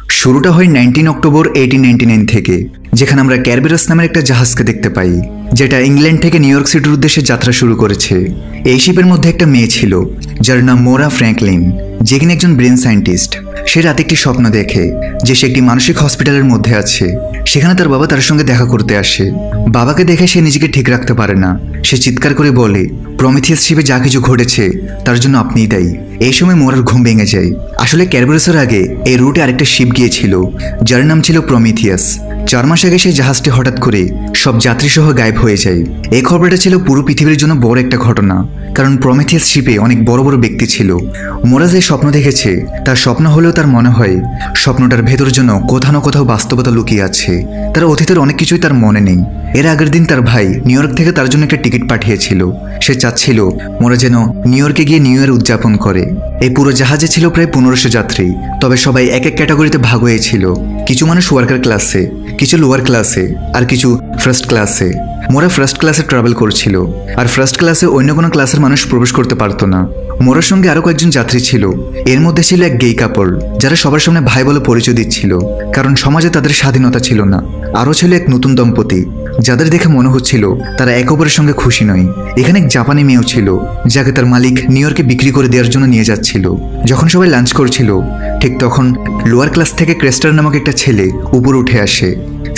শুরুটা হয় 19 অক্টোবর 1899 থেকে, যেখানে আমরা ক্যারবেরাস নামের একটা জাহাজকে দেখতে পাই, যেটা ইংল্যান্ড থেকে নিউ ইয়র্ক সিটির উদ্দেশ্যে যাত্রা শুরু করেছে। এই শিপের মধ্যে একটা মেয়ে ছিল যার নাম মোরা ফ্র্যাঙ্কলিন, যে কিনা একজন ব্রেন সায়েন্টিস্ট। সে রাতে একটি স্বপ্ন দেখে যে সে একটি মানসিক হসপিটালের মধ্যে আছে। সেখানে তার বাবা তার সঙ্গে দেখা করতে আসে। বাবাকে দেখে সে নিজেকে ঠিক রাখতে পারে না। সে চিৎকার করে বলে, প্রমিথিয়াস শিপে যা কিছু ঘটেছে তার জন্য আপনিই দায়ী। এই সময় মোরার ঘুম ভেঙে যায়। আসলে ক্যারবেরাসের আগে এই রুটে আরেকটা শিপ গিয়েছিল যার নাম ছিল প্রমিথিয়াস। 4 মাস আগে সেই জাহাজটি হঠাৎ করে সব যাত্রী সহ গায়েব হয়ে যায়। এই খবরটা ছিল পুরো পৃথিবীর জন্য বড় একটা ঘটনা, কারণ প্রমিথিয়াস শিপে অনেক বড় বড় ব্যক্তি ছিল। মোরা যে স্বপ্ন দেখেছে তার স্বপ্ন হলেও তার মনে হয় স্বপ্নটার ভেতর জন্য কোথাও না কোথাও বাস্তবতা লুকিয়ে আছে। তার অতীতের অনেক কিছুই তার মনে নেই। এর আগের দিন তার ভাই নিউ ইয়র্ক থেকে তার জন্য একটা টিকিট পাঠিয়েছিল। সে চাচ্ছিল মোরা যেন নিউ ইয়র্কে গিয়ে নিউ ইয়ার উদযাপন করে। এই পুরো জাহাজে ছিল প্রায় 1500 যাত্রী, তবে সবাই এক এক ক্যাটাগরিতে ভাগ হয়েছিল। কিছু মানুষ ওয়ার্কার ক্লাসে, কিছু লোয়ার ক্লাসে, আর কিছু ফার্স্ট ক্লাসে। মোরা ফার্স্ট ক্লাসে ট্রাভেল করছিল, আর ফার্স্ট ক্লাসে অন্য কোনো ক্লাসের মানুষ প্রবেশ করতে পারতো না। মোরার সঙ্গে আরো কয়েকজন যাত্রী ছিল। এর মধ্যে ছিল এক গেই কাপল, যারা সবার সামনে ভাই বলে পরিচয় দিচ্ছিল, কারণ সমাজে তাদের স্বাধীনতা ছিল না। আরও ছিল এক নতুন দম্পতি, যাদের দেখে মনে হচ্ছিল তারা একে অপরের সঙ্গে খুশি নয়। এখানে এক জাপানি মেয়েও ছিল, যাকে তার মালিক নিউ ইয়র্কে বিক্রি করে দেওয়ার জন্য নিয়ে যাচ্ছিল। যখন সবাই লাঞ্চ করছিল, ঠিক তখন লোয়ার ক্লাস থেকে ক্রেস্টার নামক একটা ছেলে উপরে উঠে আসে।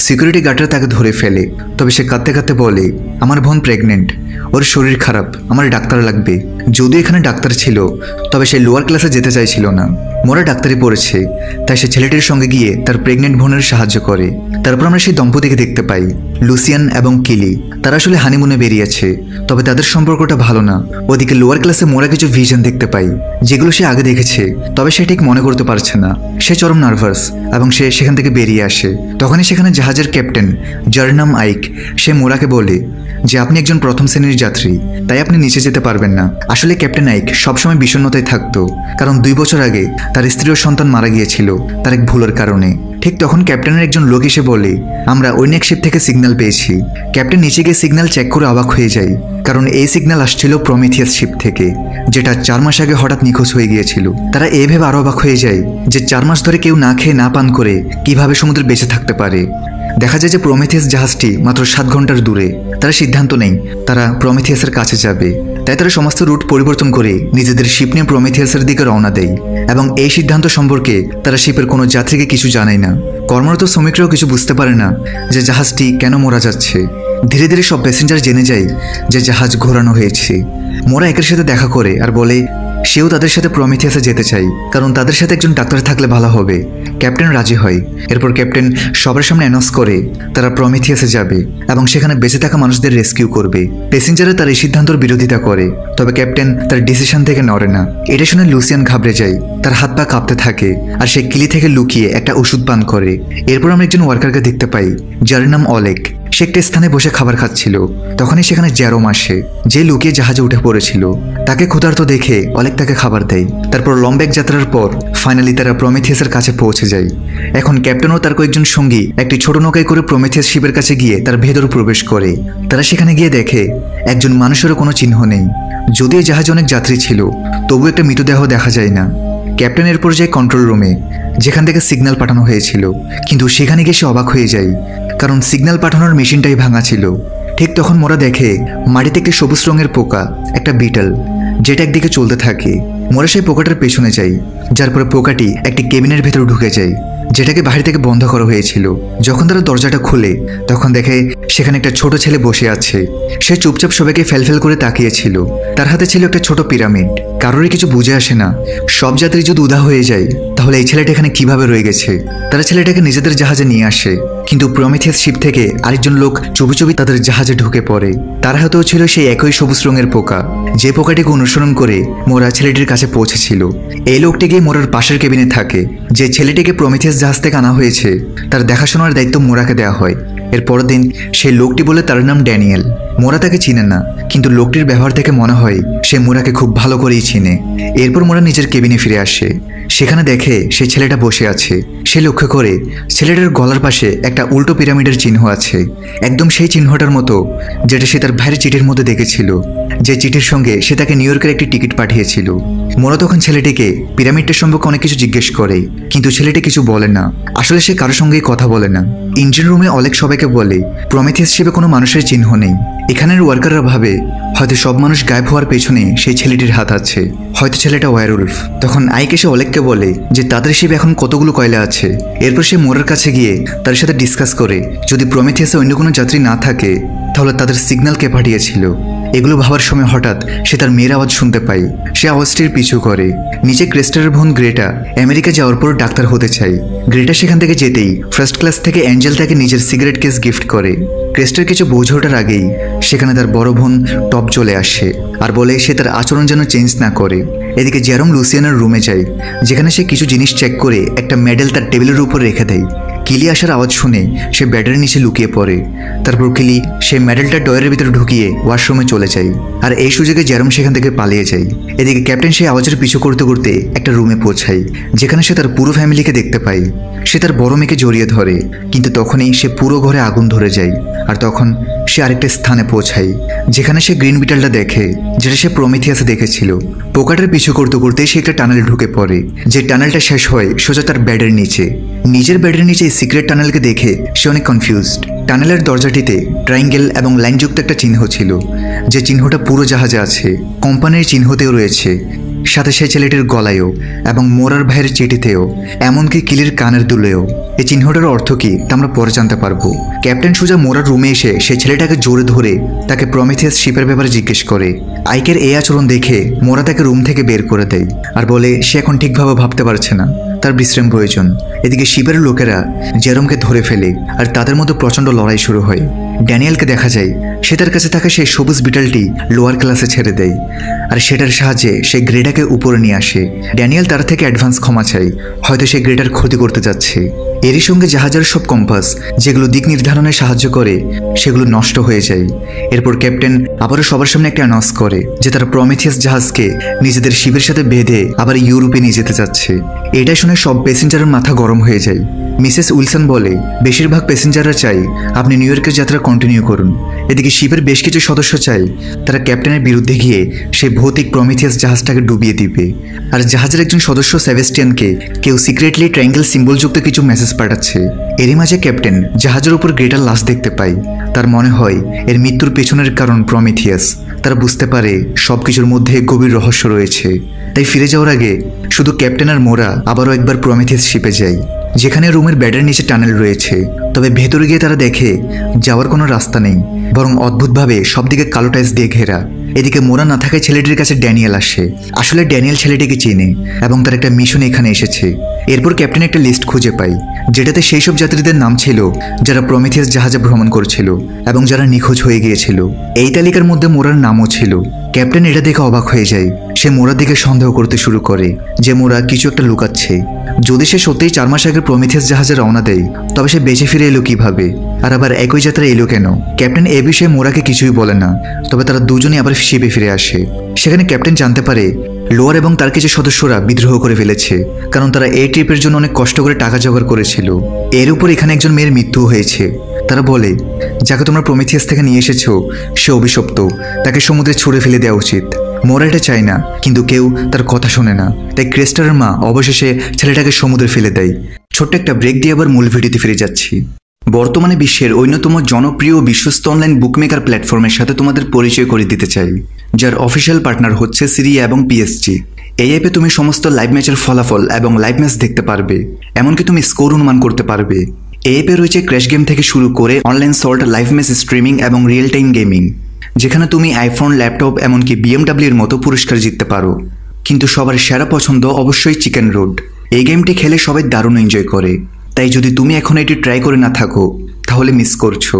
সিকিউরিটি গার্ডরা তাকে ধরে ফেলে, তবে সে কাঁদতে কাঁদতে বলে, আমার বোন প্রেগনেন্ট, ওর শরীর খারাপ, আমার ডাক্তার লাগবে। যদিও এখানে ডাক্তার ছিল, তবে সে লোয়ার ক্লাসে যেতে চাইছিল না। মোরা ডাক্তারি পড়েছে, তাই সে ছেলেটির সঙ্গে গিয়ে তার প্রেগনেন্ট বোনের সাহায্য করে। তারপর আমরা সেই দম্পতিকে দেখতে পাই, লুসিয়ান এবং কিলি। তারা আসলে হানিমুনে বেরিয়েছে, তবে তাদের সম্পর্কটা ভালো না। ওদিকে লোয়ার ক্লাসে মোরা কিছু ভিশন দেখতে পাই, যেগুলো সে আগে দেখেছে, তবে সে ঠিক মনে করতে পারছে না। সে চরম নার্ভাস এবং সে সেখান থেকে বেরিয়ে আসে। তখনই সেখানে জাহাজের ক্যাপ্টেন, যার নাম আইক, সে মোরাকে বলে যে আপনি একজন প্রথম শ্রেণীর যাত্রী, তাই আপনি নিচে যেতে পারবেন না। আসলে ক্যাপ্টেন আইক সবসময় বিষণ্ণতায় থাকতো, কারণ 2 বছর আগে তার স্ত্রী ও সন্তান মারা গিয়েছিল তার এক ভুলের কারণে। ঠিক তখন ক্যাপ্টেনের একজন লোক এসে বলে, আমরা অন্য এক শিপ থেকে সিগন্যাল পেয়েছি। ক্যাপ্টেন নিচে গিয়ে সিগন্যাল চেক করে অবাক হয়ে যায়, কারণ এই সিগন্যাল আসছিল প্রমিথিয়াস শিপ থেকে, যেটা 4 মাস আগে হঠাৎ নিখোঁজ হয়ে গিয়েছিল। তারা এই ভেবে আরো অবাক হয়ে যায় যে 4 মাস ধরে কেউ না খেয়ে না পান করে কিভাবে সমুদ্রে বেঁচে থাকতে পারে। দেখা যায় যে প্রমিথিয়াস জাহাজটি মাত্র 7 ঘন্টার দূরে। তারা সিদ্ধান্ত নেয় তারা প্রমিথিয়াসের কাছে যাবে, তাই তারা সমস্ত রুট পরিবর্তন করে নিজেদের শিপ নিয়ে প্রমিথিয়াসের দিকে রওনা দেয়। এবং এই সিদ্ধান্ত সম্পর্কে তারা শিপের কোনো যাত্রীকে কিছু জানায় না। কর্মরত শ্রমিকরাও কিছু বুঝতে পারে না যে জাহাজটি কেন মোরা যাচ্ছে। ধীরে ধীরে সব প্যাসেঞ্জার জেনে যায় যে জাহাজ ঘোরানো হয়েছে। মোরা একের সাথে দেখা করে আর বলে সেও তাদের সাথে প্রমিথিয়াসে যেতে চাই, কারণ তাদের সাথে একজন ডাক্তার থাকলে ভালো হবে। ক্যাপ্টেন রাজি হয়। এরপর ক্যাপ্টেন সবার সামনে অ্যানাউন্স করে তারা প্রমিথিয়াসে যাবে এবং সেখানে বেঁচে থাকা মানুষদের রেস্কিউ করবে। প্যাসেঞ্জাররা তার এই সিদ্ধান্তের বিরোধিতা করে, তবে ক্যাপ্টেন তার ডিসিশন থেকে নড়ে না। এটা শুনে লুসিয়ান ঘাবড়ে যায়, তার হাত পা কাঁপতে থাকে, আর সে কিলি থেকে লুকিয়ে একটা ওষুধ পান করে। এরপর আমরা একজন ওয়ার্কারকে দেখতে পাই, যার নাম অলেক। সে একটা স্থানে বসে খাবার খাচ্ছিল। তখনই সেখানে জ্যারোম আসে, যে লুকিয়ে জাহাজে উঠে পড়েছিল। তাকে ক্ষুধার্ত দেখে অলেক তাকে খাবার দেয়। তারপর লম্বা এক যাত্রার পর ফাইনালি তারা প্রমিথিয়াসের কাছে পৌঁছে যায়। এখন ক্যাপ্টেন ও তার কয়েকজন সঙ্গী একটি ছোট নৌকায় করে প্রমিথিয়াস শিপের কাছে গিয়ে তার ভেতর প্রবেশ করে। তারা সেখানে গিয়ে দেখে একজন মানুষেরও কোনো চিহ্ন নেই। যদিও জাহাজে অনেক যাত্রী ছিল, তবু একটা মৃতদেহ দেখা যায় না। ক্যাপ্টেন এরপর যায় কন্ট্রোল রুমে, যেখান থেকে সিগন্যাল পাঠানো হয়েছিল, কিন্তু সেখানে গিয়ে সে অবাক হয়ে যায়, কারণ সিগন্যাল পাঠানোর মেশিনটাই ভাঙা ছিল। ঠিক তখন মোরা দেখে মাটিতে একটি সবুজ রঙের পোকা, একটা বিটল, যেটা একদিকে চলতে থাকে। মোরা সেই পোকাটার পেছনে যাই, যার পরে পোকাটি একটি কেবিনের ভেতর ঢুকে যায়, যেটাকে বাহির থেকে বন্ধ করা হয়েছিল। যখন তারা দরজাটা খুলে, তখন দেখে সেখানে একটা ছোট ছেলে বসে আছে। সে চুপচাপ সবাইকে ফেলফেল করে তাকিয়েছিল। তার হাতে ছিল একটা ছোট পিরামিড। কারোরই কিছু বুঝে আসে না, সব যাত্রী যদি উধাও হয়ে যায় তাহলে এই ছেলেটা এখানে কিভাবে রয়ে গেছে। তারা ছেলেটাকে নিজেদের জাহাজে নিয়ে আসে, কিন্তু প্রমিথিয়াস শিপ থেকে আরেকজন লোক চুপি চুপি তাদের জাহাজে ঢুকে পড়ে। তার হাতেও ছিল সেই একই সবুজ রঙের পোকা, যে পোকাটিকে অনুসরণ করে মোরা ছেলেটির কাছে পৌঁছেছিল। এই লোকটি গিয়ে মোরার পাশের কেবিনে থাকে। যে ছেলেটিকে প্রমিথিয়াস জাহাজ থেকে আনা হয়েছে, তার দেখাশোনার দায়িত্ব মোরাকে দেওয়া হয়। এর পরের দিন সেই লোকটি বলে তার নাম ড্যানিয়েল। মোরা তাকে চিনে না, কিন্তু লোকটির ব্যবহার থেকে মনে হয় সে মোরাকে খুব ভালো করেই চিনে। এরপর মোরা নিজের কেবিনে ফিরে আসে। সেখানে দেখে সেই ছেলেটা বসে আছে। সে লক্ষ্য করে ছেলেটার গলার পাশে একটা উল্টো পিরামিডের চিহ্ন আছে, একদম সেই চিহ্নটার মতো যেটা সে তার ভাইয়ের চিঠির মধ্যে দেখেছিল, যে চিঠির সঙ্গে সে তাকে নিউ ইয়র্কের একটি টিকিট পাঠিয়েছিল। মোরা তখন ছেলেটিকে পিরামিডটার সম্পর্কে অনেক কিছু জিজ্ঞেস করে, কিন্তু ছেলেটি কিছু বলে না। আসলে সে কারোর সঙ্গেই কথা বলে না। ইঞ্জিন রুমে অলেক সবাইকে বলে প্রমিথিয়াস শিপে কোনো মানুষের চিহ্ন নেই। এখানের ওয়ার্কাররা ভাবে হয়তো সব মানুষ গায়েব হওয়ার পেছনে সেই ছেলেটির হাত আছে, হয়তো ছেলেটা ওয়্যারউলফ। তখন আইক এসে অলেককে বলে যে তাদের শিপে এখন কতগুলো কয়লা আছে। এরপর সে মোরার কাছে গিয়ে তার সাথে ডিসকাস করে যদি প্রমিথিয়াসে অন্য কোনো যাত্রী না থাকে তাহলে তাদের সিগন্যাল কে পাঠিয়েছিল। এগুলো ভাবার সময় হঠাৎ সে তার মেয়ের আওয়াজ শুনতে পায়। সে আওয়াজটির পিছু করে। নিচে ক্রেস্টারের বোন গ্রেটা আমেরিকা যাওয়ার পর ডাক্তার হতে চায়। গ্রেটা সেখান থেকে যেতেই ফার্স্ট ক্লাস থেকে অ্যাঞ্জেল তাকে নিজের সিগারেট কেস গিফট করে। ক্রেস্টার কিছু বোঝে ওঠার আগেই সেখানে তার বড় বোন টপ চলে আসে আর বলে সে তার আচরণ যেন চেঞ্জ না করে। এদিকে জ্যারম লুসিয়ানার রুমে যায়, যেখানে সে কিছু জিনিস চেক করে একটা মেডেল তার টেবিলের উপর রেখে দেয়। কিলি আসার আওয়াজ শুনে সে ব্যাডের নিচে লুকিয়ে পড়ে। তারপর কিলি সেই মেডেলটা ডয়ারের ভিতরে ঢুকিয়ে ওয়াশরুমে চলে যায়, আর এই সুযোগে জ্যারম সেখান থেকে পালিয়ে যায়। এদিকে ক্যাপ্টেন সেই আওয়াজের পিছু করতে করতে একটা রুমে পৌঁছায়, যেখানে সে তার পুরো ফ্যামিলিকে দেখতে পায়। সে তার বড় মেয়েকে জড়িয়ে ধরে, কিন্তু তখনই সে পুরো ঘরে আগুন ধরে যায়। আর তখন সে আরেকটা স্থানে পৌঁছায়, যেখানে সে গ্রিন বিটালটা দেখে, যেটা সে প্রমিথিয়াসে দেখেছিল। পোকাটার পিছু করতে করতে সে একটা টানেলে ঢুকে পড়ে, যে টানেলটা শেষ হয় সোজা তার বেডের নিচে। নিজের বেডের নিচে এই সিক্রেট টানেলকে দেখে সে অনেক কনফিউজড। টানেলের দরজাটিতে ট্রায়াঙ্গেল এবং লাইনযুক্ত একটা চিহ্ন ছিল, যে চিহ্নটা পুরো জাহাজে আছে। কোম্পানির চিহ্নতেও রয়েছে, সাথে সেই ছেলেটির গলায়ও এবং মোরার ভাইয়ের চিঠিতেও, এমনকি কিলির কানের দুলেও। এই চিহ্নটার অর্থ কি তা আমরা পরে জানতে পারবো। ক্যাপ্টেন সুজা মোরার রুমে এসে সেই ছেলেটাকে জোরে ধরে তাকে প্রমিথিয়াস শিপের ব্যাপারে জিজ্ঞেস করে। আইকের এই আচরণ দেখে মোরা তাকে রুম থেকে বের করে দেয় আর বলে সে এখন ঠিকভাবে ভাবতে পারছে না, তার বিশ্রাম প্রয়োজন। এদিকে শিপের লোকেরা জেরমকে ধরে ফেলে আর তাদের মধ্যে প্রচণ্ড লড়াই শুরু হয়। ড্যানিয়েলকে দেখা যায় সে তার কাছে থাকা সেই সবুজ বিটালটি লোয়ার ক্লাসে ছেড়ে দেয়, আর সেটার সাহায্যে সে গ্রেটাকে উপরে নিয়ে আসে। ড্যানিয়েল তার থেকে অ্যাডভান্স ক্ষমা চায়, হয়তো সে গ্রেটার ক্ষতি করতে যাচ্ছে। এরই সঙ্গে জাহাজের সব কম্পাস যেগুলো দিক নির্ধারণে সাহায্য করে সেগুলো নষ্ট হয়ে যায়। এরপর ক্যাপ্টেন আবারও সবার সামনে একটা অ্যানাউন্স করে যে তারা প্রমিথিয়াস জাহাজকে নিজেদের শিপের সাথে বেঁধে আবার ইউরোপে নিয়ে যেতে যাচ্ছে। এটা শুনে সব প্যাসেঞ্জারের মাথা গরম হয়ে যায়। মিসেস উইলসন বলে বেশিরভাগ প্যাসেঞ্জাররা চাই আপনি নিউ ইয়র্কের যাত্রা কন্টিনিউ করুন। এদিকে শিপের বেশ কিছু সদস্য চাই তারা ক্যাপ্টেনের বিরুদ্ধে গিয়ে সেই ভৌতিক প্রমিথিয়াস জাহাজটাকে ডুবিয়ে দিবে। আর জাহাজের একজন সদস্য সেবাস্টিয়ানকে কেউ সিক্রেটলি ট্রায়াঙ্গেল সিম্বলযুক্ত কিছু মেসেজ পাঠাচ্ছে। এরই মাঝে ক্যাপ্টেন জাহাজের উপর গ্রেটার লাশ দেখতে পায়। তার মনে হয় এর মৃত্যুর পেছনের কারণ প্রমিথিয়াস। তারা বুঝতে পারে সবকিছুর মধ্যে গভীর রহস্য রয়েছে। তাই ফিরে যাওয়ার আগে শুধু ক্যাপ্টেন আর মোরা আবারও একবার প্রমিথিয়াস শিপে যায়, যেখানে রুমের বেডের নিচে টানেল রয়েছে। তবে ভেতরে গিয়ে তারা দেখে যাওয়ার কোনো রাস্তা নেই, বরং অদ্ভুতভাবে সবদিকে কালো টাইলস দিয়ে ঘেরা। এদিকে মোরা না থাকায় ছেলেটির কাছে ড্যানিয়েল আসে। আসলে ড্যানিয়েল ছেলেটিকে চেনে এবং তার একটা মিশন এখানে এসেছে। এরপর ক্যাপ্টেন একটা লিস্ট খুঁজে পায়, যেটাতে সেই সব যাত্রীদের নাম ছিল যারা প্রমিথিয়াস জাহাজে ভ্রমণ করছিল এবং যারা নিখোঁজ হয়ে গিয়েছিল। এই তালিকার মধ্যে মোরার নামও ছিল। ক্যাপ্টেন এটা দেখে অবাক হয়ে যায়। সে মোরার দিকে সন্দেহ করতে শুরু করে যে মোরা কিছু একটা লুকাচ্ছে। যদি সে সত্যিই 4 মাস আগে প্রমিথিয়াস জাহাজে রওনা দেয়, তবে সে বেঁচে ফিরে এলো কিভাবে, আর আবার একই যাত্রা এলো কেন? ক্যাপ্টেন এ বিষয়ে মোরাকে কিছুই বলে না। তবে তারা দুজনেই আবার শিপে ফিরে আসে। সেখানে ক্যাপ্টেন জানতে পারে লোয়ার এবং তার কিছু সদস্যরা বিদ্রোহ করে ফেলেছে, কারণ তারা এই ট্রিপের জন্য অনেক কষ্ট করে টাকা জোগাড় করেছিল। এর উপর এখানে একজন মেয়ের মৃত্যু হয়েছে। তারা বলে যাকে তোমরা প্রমিথিয়াস থেকে নিয়ে এসেছো সে অভিশপ্ত, তাকে সমুদ্রে ছুঁড়ে ফেলে দেওয়া উচিত। মোরা এটা চায় না, কিন্তু কেউ তার কথা শোনে না। তাই ক্রেস্টারের মা অবশেষে ছেলেটাকে সমুদ্রে ফেলে দেয়। ছোট্ট একটা ব্রেক দিয়ে আবার মূল ভিডিওতে ফিরে যাচ্ছি। বর্তমানে বিশ্বের অন্যতম জনপ্রিয় বিশ্বস্ত অনলাইন বুকমেকার প্ল্যাটফর্মের সাথে তোমাদের পরিচয় করে দিতে চাই, যার অফিসিয়াল পার্টনার হচ্ছে সিরিয়া এবং পিএসজি। এই অ্যাপে তুমি সমস্ত লাইভ ম্যাচের ফলাফল এবং লাইভ ম্যাচ দেখতে পারবে, এমনকি তুমি স্কোর অনুমান করতে পারবে। এই অ্যাপে রয়েছে ক্র্যাশ গেম থেকে শুরু করে online salt, live match streaming এবং রিয়েল টাইম গেমিং, যেখানে তুমি আইফোন, ল্যাপটপ এমনকি বিএমডাব্লিউর মতো পুরস্কার জিততে পারো। কিন্তু সবার সেরা পছন্দ অবশ্যই চিকেন রোড। এই গেমটি খেলে সবাই দারুণ এনজয় করে, তাই যদি তুমি এখন এটি ট্রাই করে না থাকো তাহলে মিস করছো।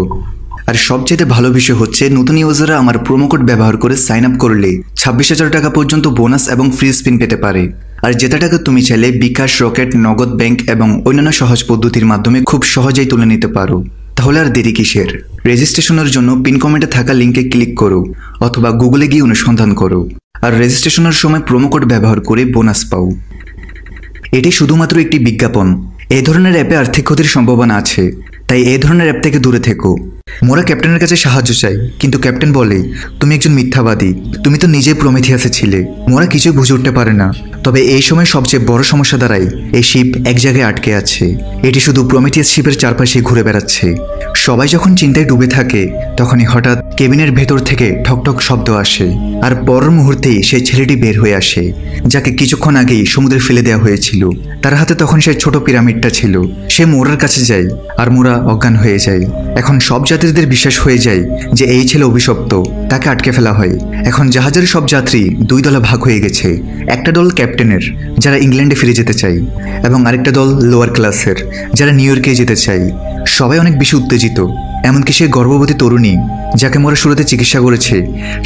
আর সবচেয়ে ভালো বিষয় হচ্ছে নতুন ইউজাররা আমার প্রোমো কোড ব্যবহার করে সাইন আপ করলে 26,000 টাকা পর্যন্ত বোনাস এবং ফ্রি স্পিন পেতে পারে। আর যেটা টাকা তুমি চাইলে বিকাশ, রকেট, নগদ ব্যাংক এবং অন্যান্য সহজ পদ্ধতির মাধ্যমে খুব সহজেই তুলে নিতে পারো। তাহলে আর দেরি কিসের? রেজিস্ট্রেশনের জন্য পিন কমেন্টে থাকা লিঙ্কে ক্লিক করো অথবা গুগলে গিয়ে অনুসন্ধান করো আর রেজিস্ট্রেশনের সময় প্রোমো কোড ব্যবহার করে বোনাস পাও। এটি শুধুমাত্র একটি বিজ্ঞাপন। এই ধরনের অ্যাপে আর্থিক ক্ষতির সম্ভাবনা আছে, তাই এই ধরনের অ্যাপ থেকে দূরে থেকো। মোরা ক্যাপ্টেনের কাছে সাহায্য চাই, কিন্তু ক্যাপ্টেন বলে, তুমি একজন মিথ্যাবাদী, তুমি তো নিজেই প্রমেথিয়াসে ছিলে। মোরা কিছুই বুঝে উঠতে পারে না। তবে এই সময় সবচেয়ে বড় সমস্যা দাঁড়ায় এই শিপ এক জায়গায় আটকে আছে। এটি শুধু প্রমেথিয়াস শিপের চারপাশে ঘুরে বেড়াচ্ছে। সবাই যখন চিন্তায় ডুবে থাকে তখনই হঠাৎ কেবিনের ভেতর থেকে ঠকঠক শব্দ আসে, আর পরের মুহূর্তেই সেই ছেলেটি বের হয়ে আসে, যাকে কিছুক্ষণ আগেই সমুদ্রে ফেলে দেওয়া হয়েছিল। তার হাতে তখন সেই ছোট পিরামিডটা ছিল। সে মোরার কাছে যায় আর মোরা অজ্ঞান হয়ে যায়। এখন সব যাত্রীদের বিশ্বাস হয়ে যায় যে এই ছেলে অভিশপ্ত, তাকে আটকে ফেলা হয়। এখন জাহাজের সব যাত্রী দুই দলে ভাগ হয়ে গেছে। একটা দল ক্যাপ্টেনের, যারা ইংল্যান্ডে ফিরে যেতে চায়, এবং আরেকটা দল লোয়ার ক্লাসের, যারা নিউ ইয়র্কে যেতে চায়। সবাই অনেক বেশি উত্তেজিত। এমনকি সে গর্ভবতী তরুণী যাকে মোরা শুরুতে চিকিৎসা করেছে,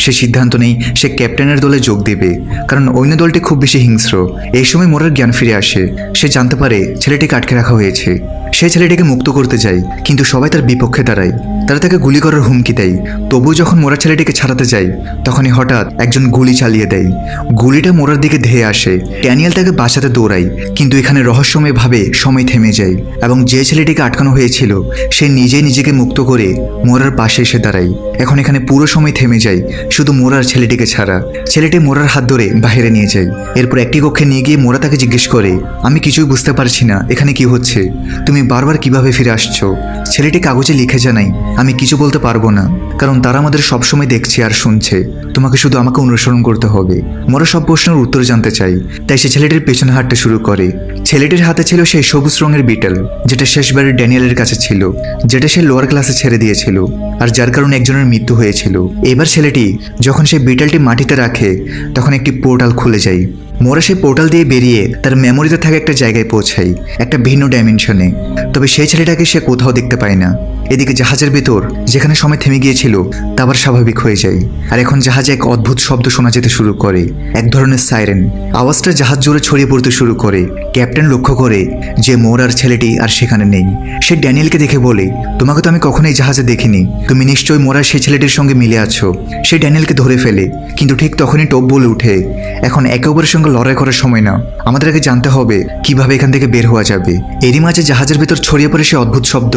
সে সিদ্ধান্ত নেই সে ক্যাপ্টেনের দলে যোগ দেবে, কারণ অন্য দলটি খুব বেশি হিংস্র। এই সময় মোরার জ্ঞান ফিরে আসে। সে জানতে পারে ছেলেটিকে আটকে রাখা হয়েছে। সে ছেলেটিকে মুক্ত করতে যায়, কিন্তু সবাই তার বিপক্ষে দাঁড়ায়। তারা তাকে গুলি করার হুমকি দেয়। তবুও যখন মোরা ছেলেটিকে ছাড়াতে যায়, তখনই হঠাৎ একজন গুলি চালিয়ে দেয়। গুলিটা মোরার দিকে ধেয়ে আসে। ড্যানিয়েল তাকে বাঁচাতে দৌড়ায়, কিন্তু এখানে রহস্যময়ভাবে সময় থেমে যায় এবং যে ছেলেটিকে আটকানো হয়েছিল সে নিজেই নিজেকে মুক্ত করে মোরার পাশে এসে দাঁড়ায়। এখন এখানে পুরো সময় থেমে যায়, শুধু মোরার ছেলেটিকে ছাড়া। ছেলেটি মোরার হাত ধরে বাইরে নিয়ে যায়। এরপর একটি কক্ষে নিয়ে গিয়ে মোরা তাকে জিজ্ঞেস করে, আমি কিছুই বুঝতে পারছি না, এখানে কি হচ্ছে? তুমি বারবার কিভাবে ফিরে আসছো? ছেলেটি কাগজে লিখে জানাই, আমি কিছু বলতে পারবো না, কারণ তারা আমাদের সবসময় দেখছে আর শুনছে। তোমাকে শুধু আমাকে অনুসরণ করতে হবে। মোরা সব প্রশ্নের উত্তর জানতে চাই, তাই সে ছেলেটির পেছনে হাঁটতে শুরু করে। ছেলেটির হাতে ছিল সেই সবুজ রঙের বিটেল, যেটা শেষবারের ড্যানিয়েলের কাছে ছিল, যেটা সে লোয়ার ক্লাসে ছেড়ে দিয়েছিল আর যার কারণে একজনের মৃত্যু হয়েছিল। এবার ছেলেটি যখন সেই বিটেলটি মাটিতে রাখে, তখন একটি পোর্টাল খুলে যায়। মোরা সেই পোর্টাল দিয়ে বেরিয়ে তার মেমোরিতে থাকা একটা জায়গায় পৌঁছাই, একটা ভিন্ন ডাইমেনশনে। তবে সেই ছেলেটাকে সে কোথাও দেখতে পায় না। এদিকে জাহাজের ভেতর যেখানে সময় থেমে গিয়েছিল তা আবার স্বাভাবিক হয়ে যায়, আর এখন জাহাজে এক অদ্ভুত শব্দ শোনা যেতে শুরু করে, এক ধরনের সাইরেন। আওয়াজটা জাহাজ জুড়ে ছড়িয়ে পড়তে শুরু করে। ক্যাপ্টেন লক্ষ্য করে যে মোরার ছেলেটি আর সেখানে নেই। সে ড্যানিয়েলকে দেখে বলে, তোমাকে তো আমি কখনোই জাহাজে দেখিনি, তুমি নিশ্চয়ই মোরার সেই ছেলেটির সঙ্গে মিলে আছো। সে ড্যানিয়েলকে ধরে ফেলে, কিন্তু ঠিক তখনই টপ বলে উঠে, এখন একে অপরের সঙ্গে লড়াই করার সময় না, আমাদের আগে জানতে হবে কিভাবে এখান থেকে বের হওয়া যাবে। এরই মাঝে জাহাজের ভেতর ছড়িয়ে পড়ে সে অদ্ভুত শব্দ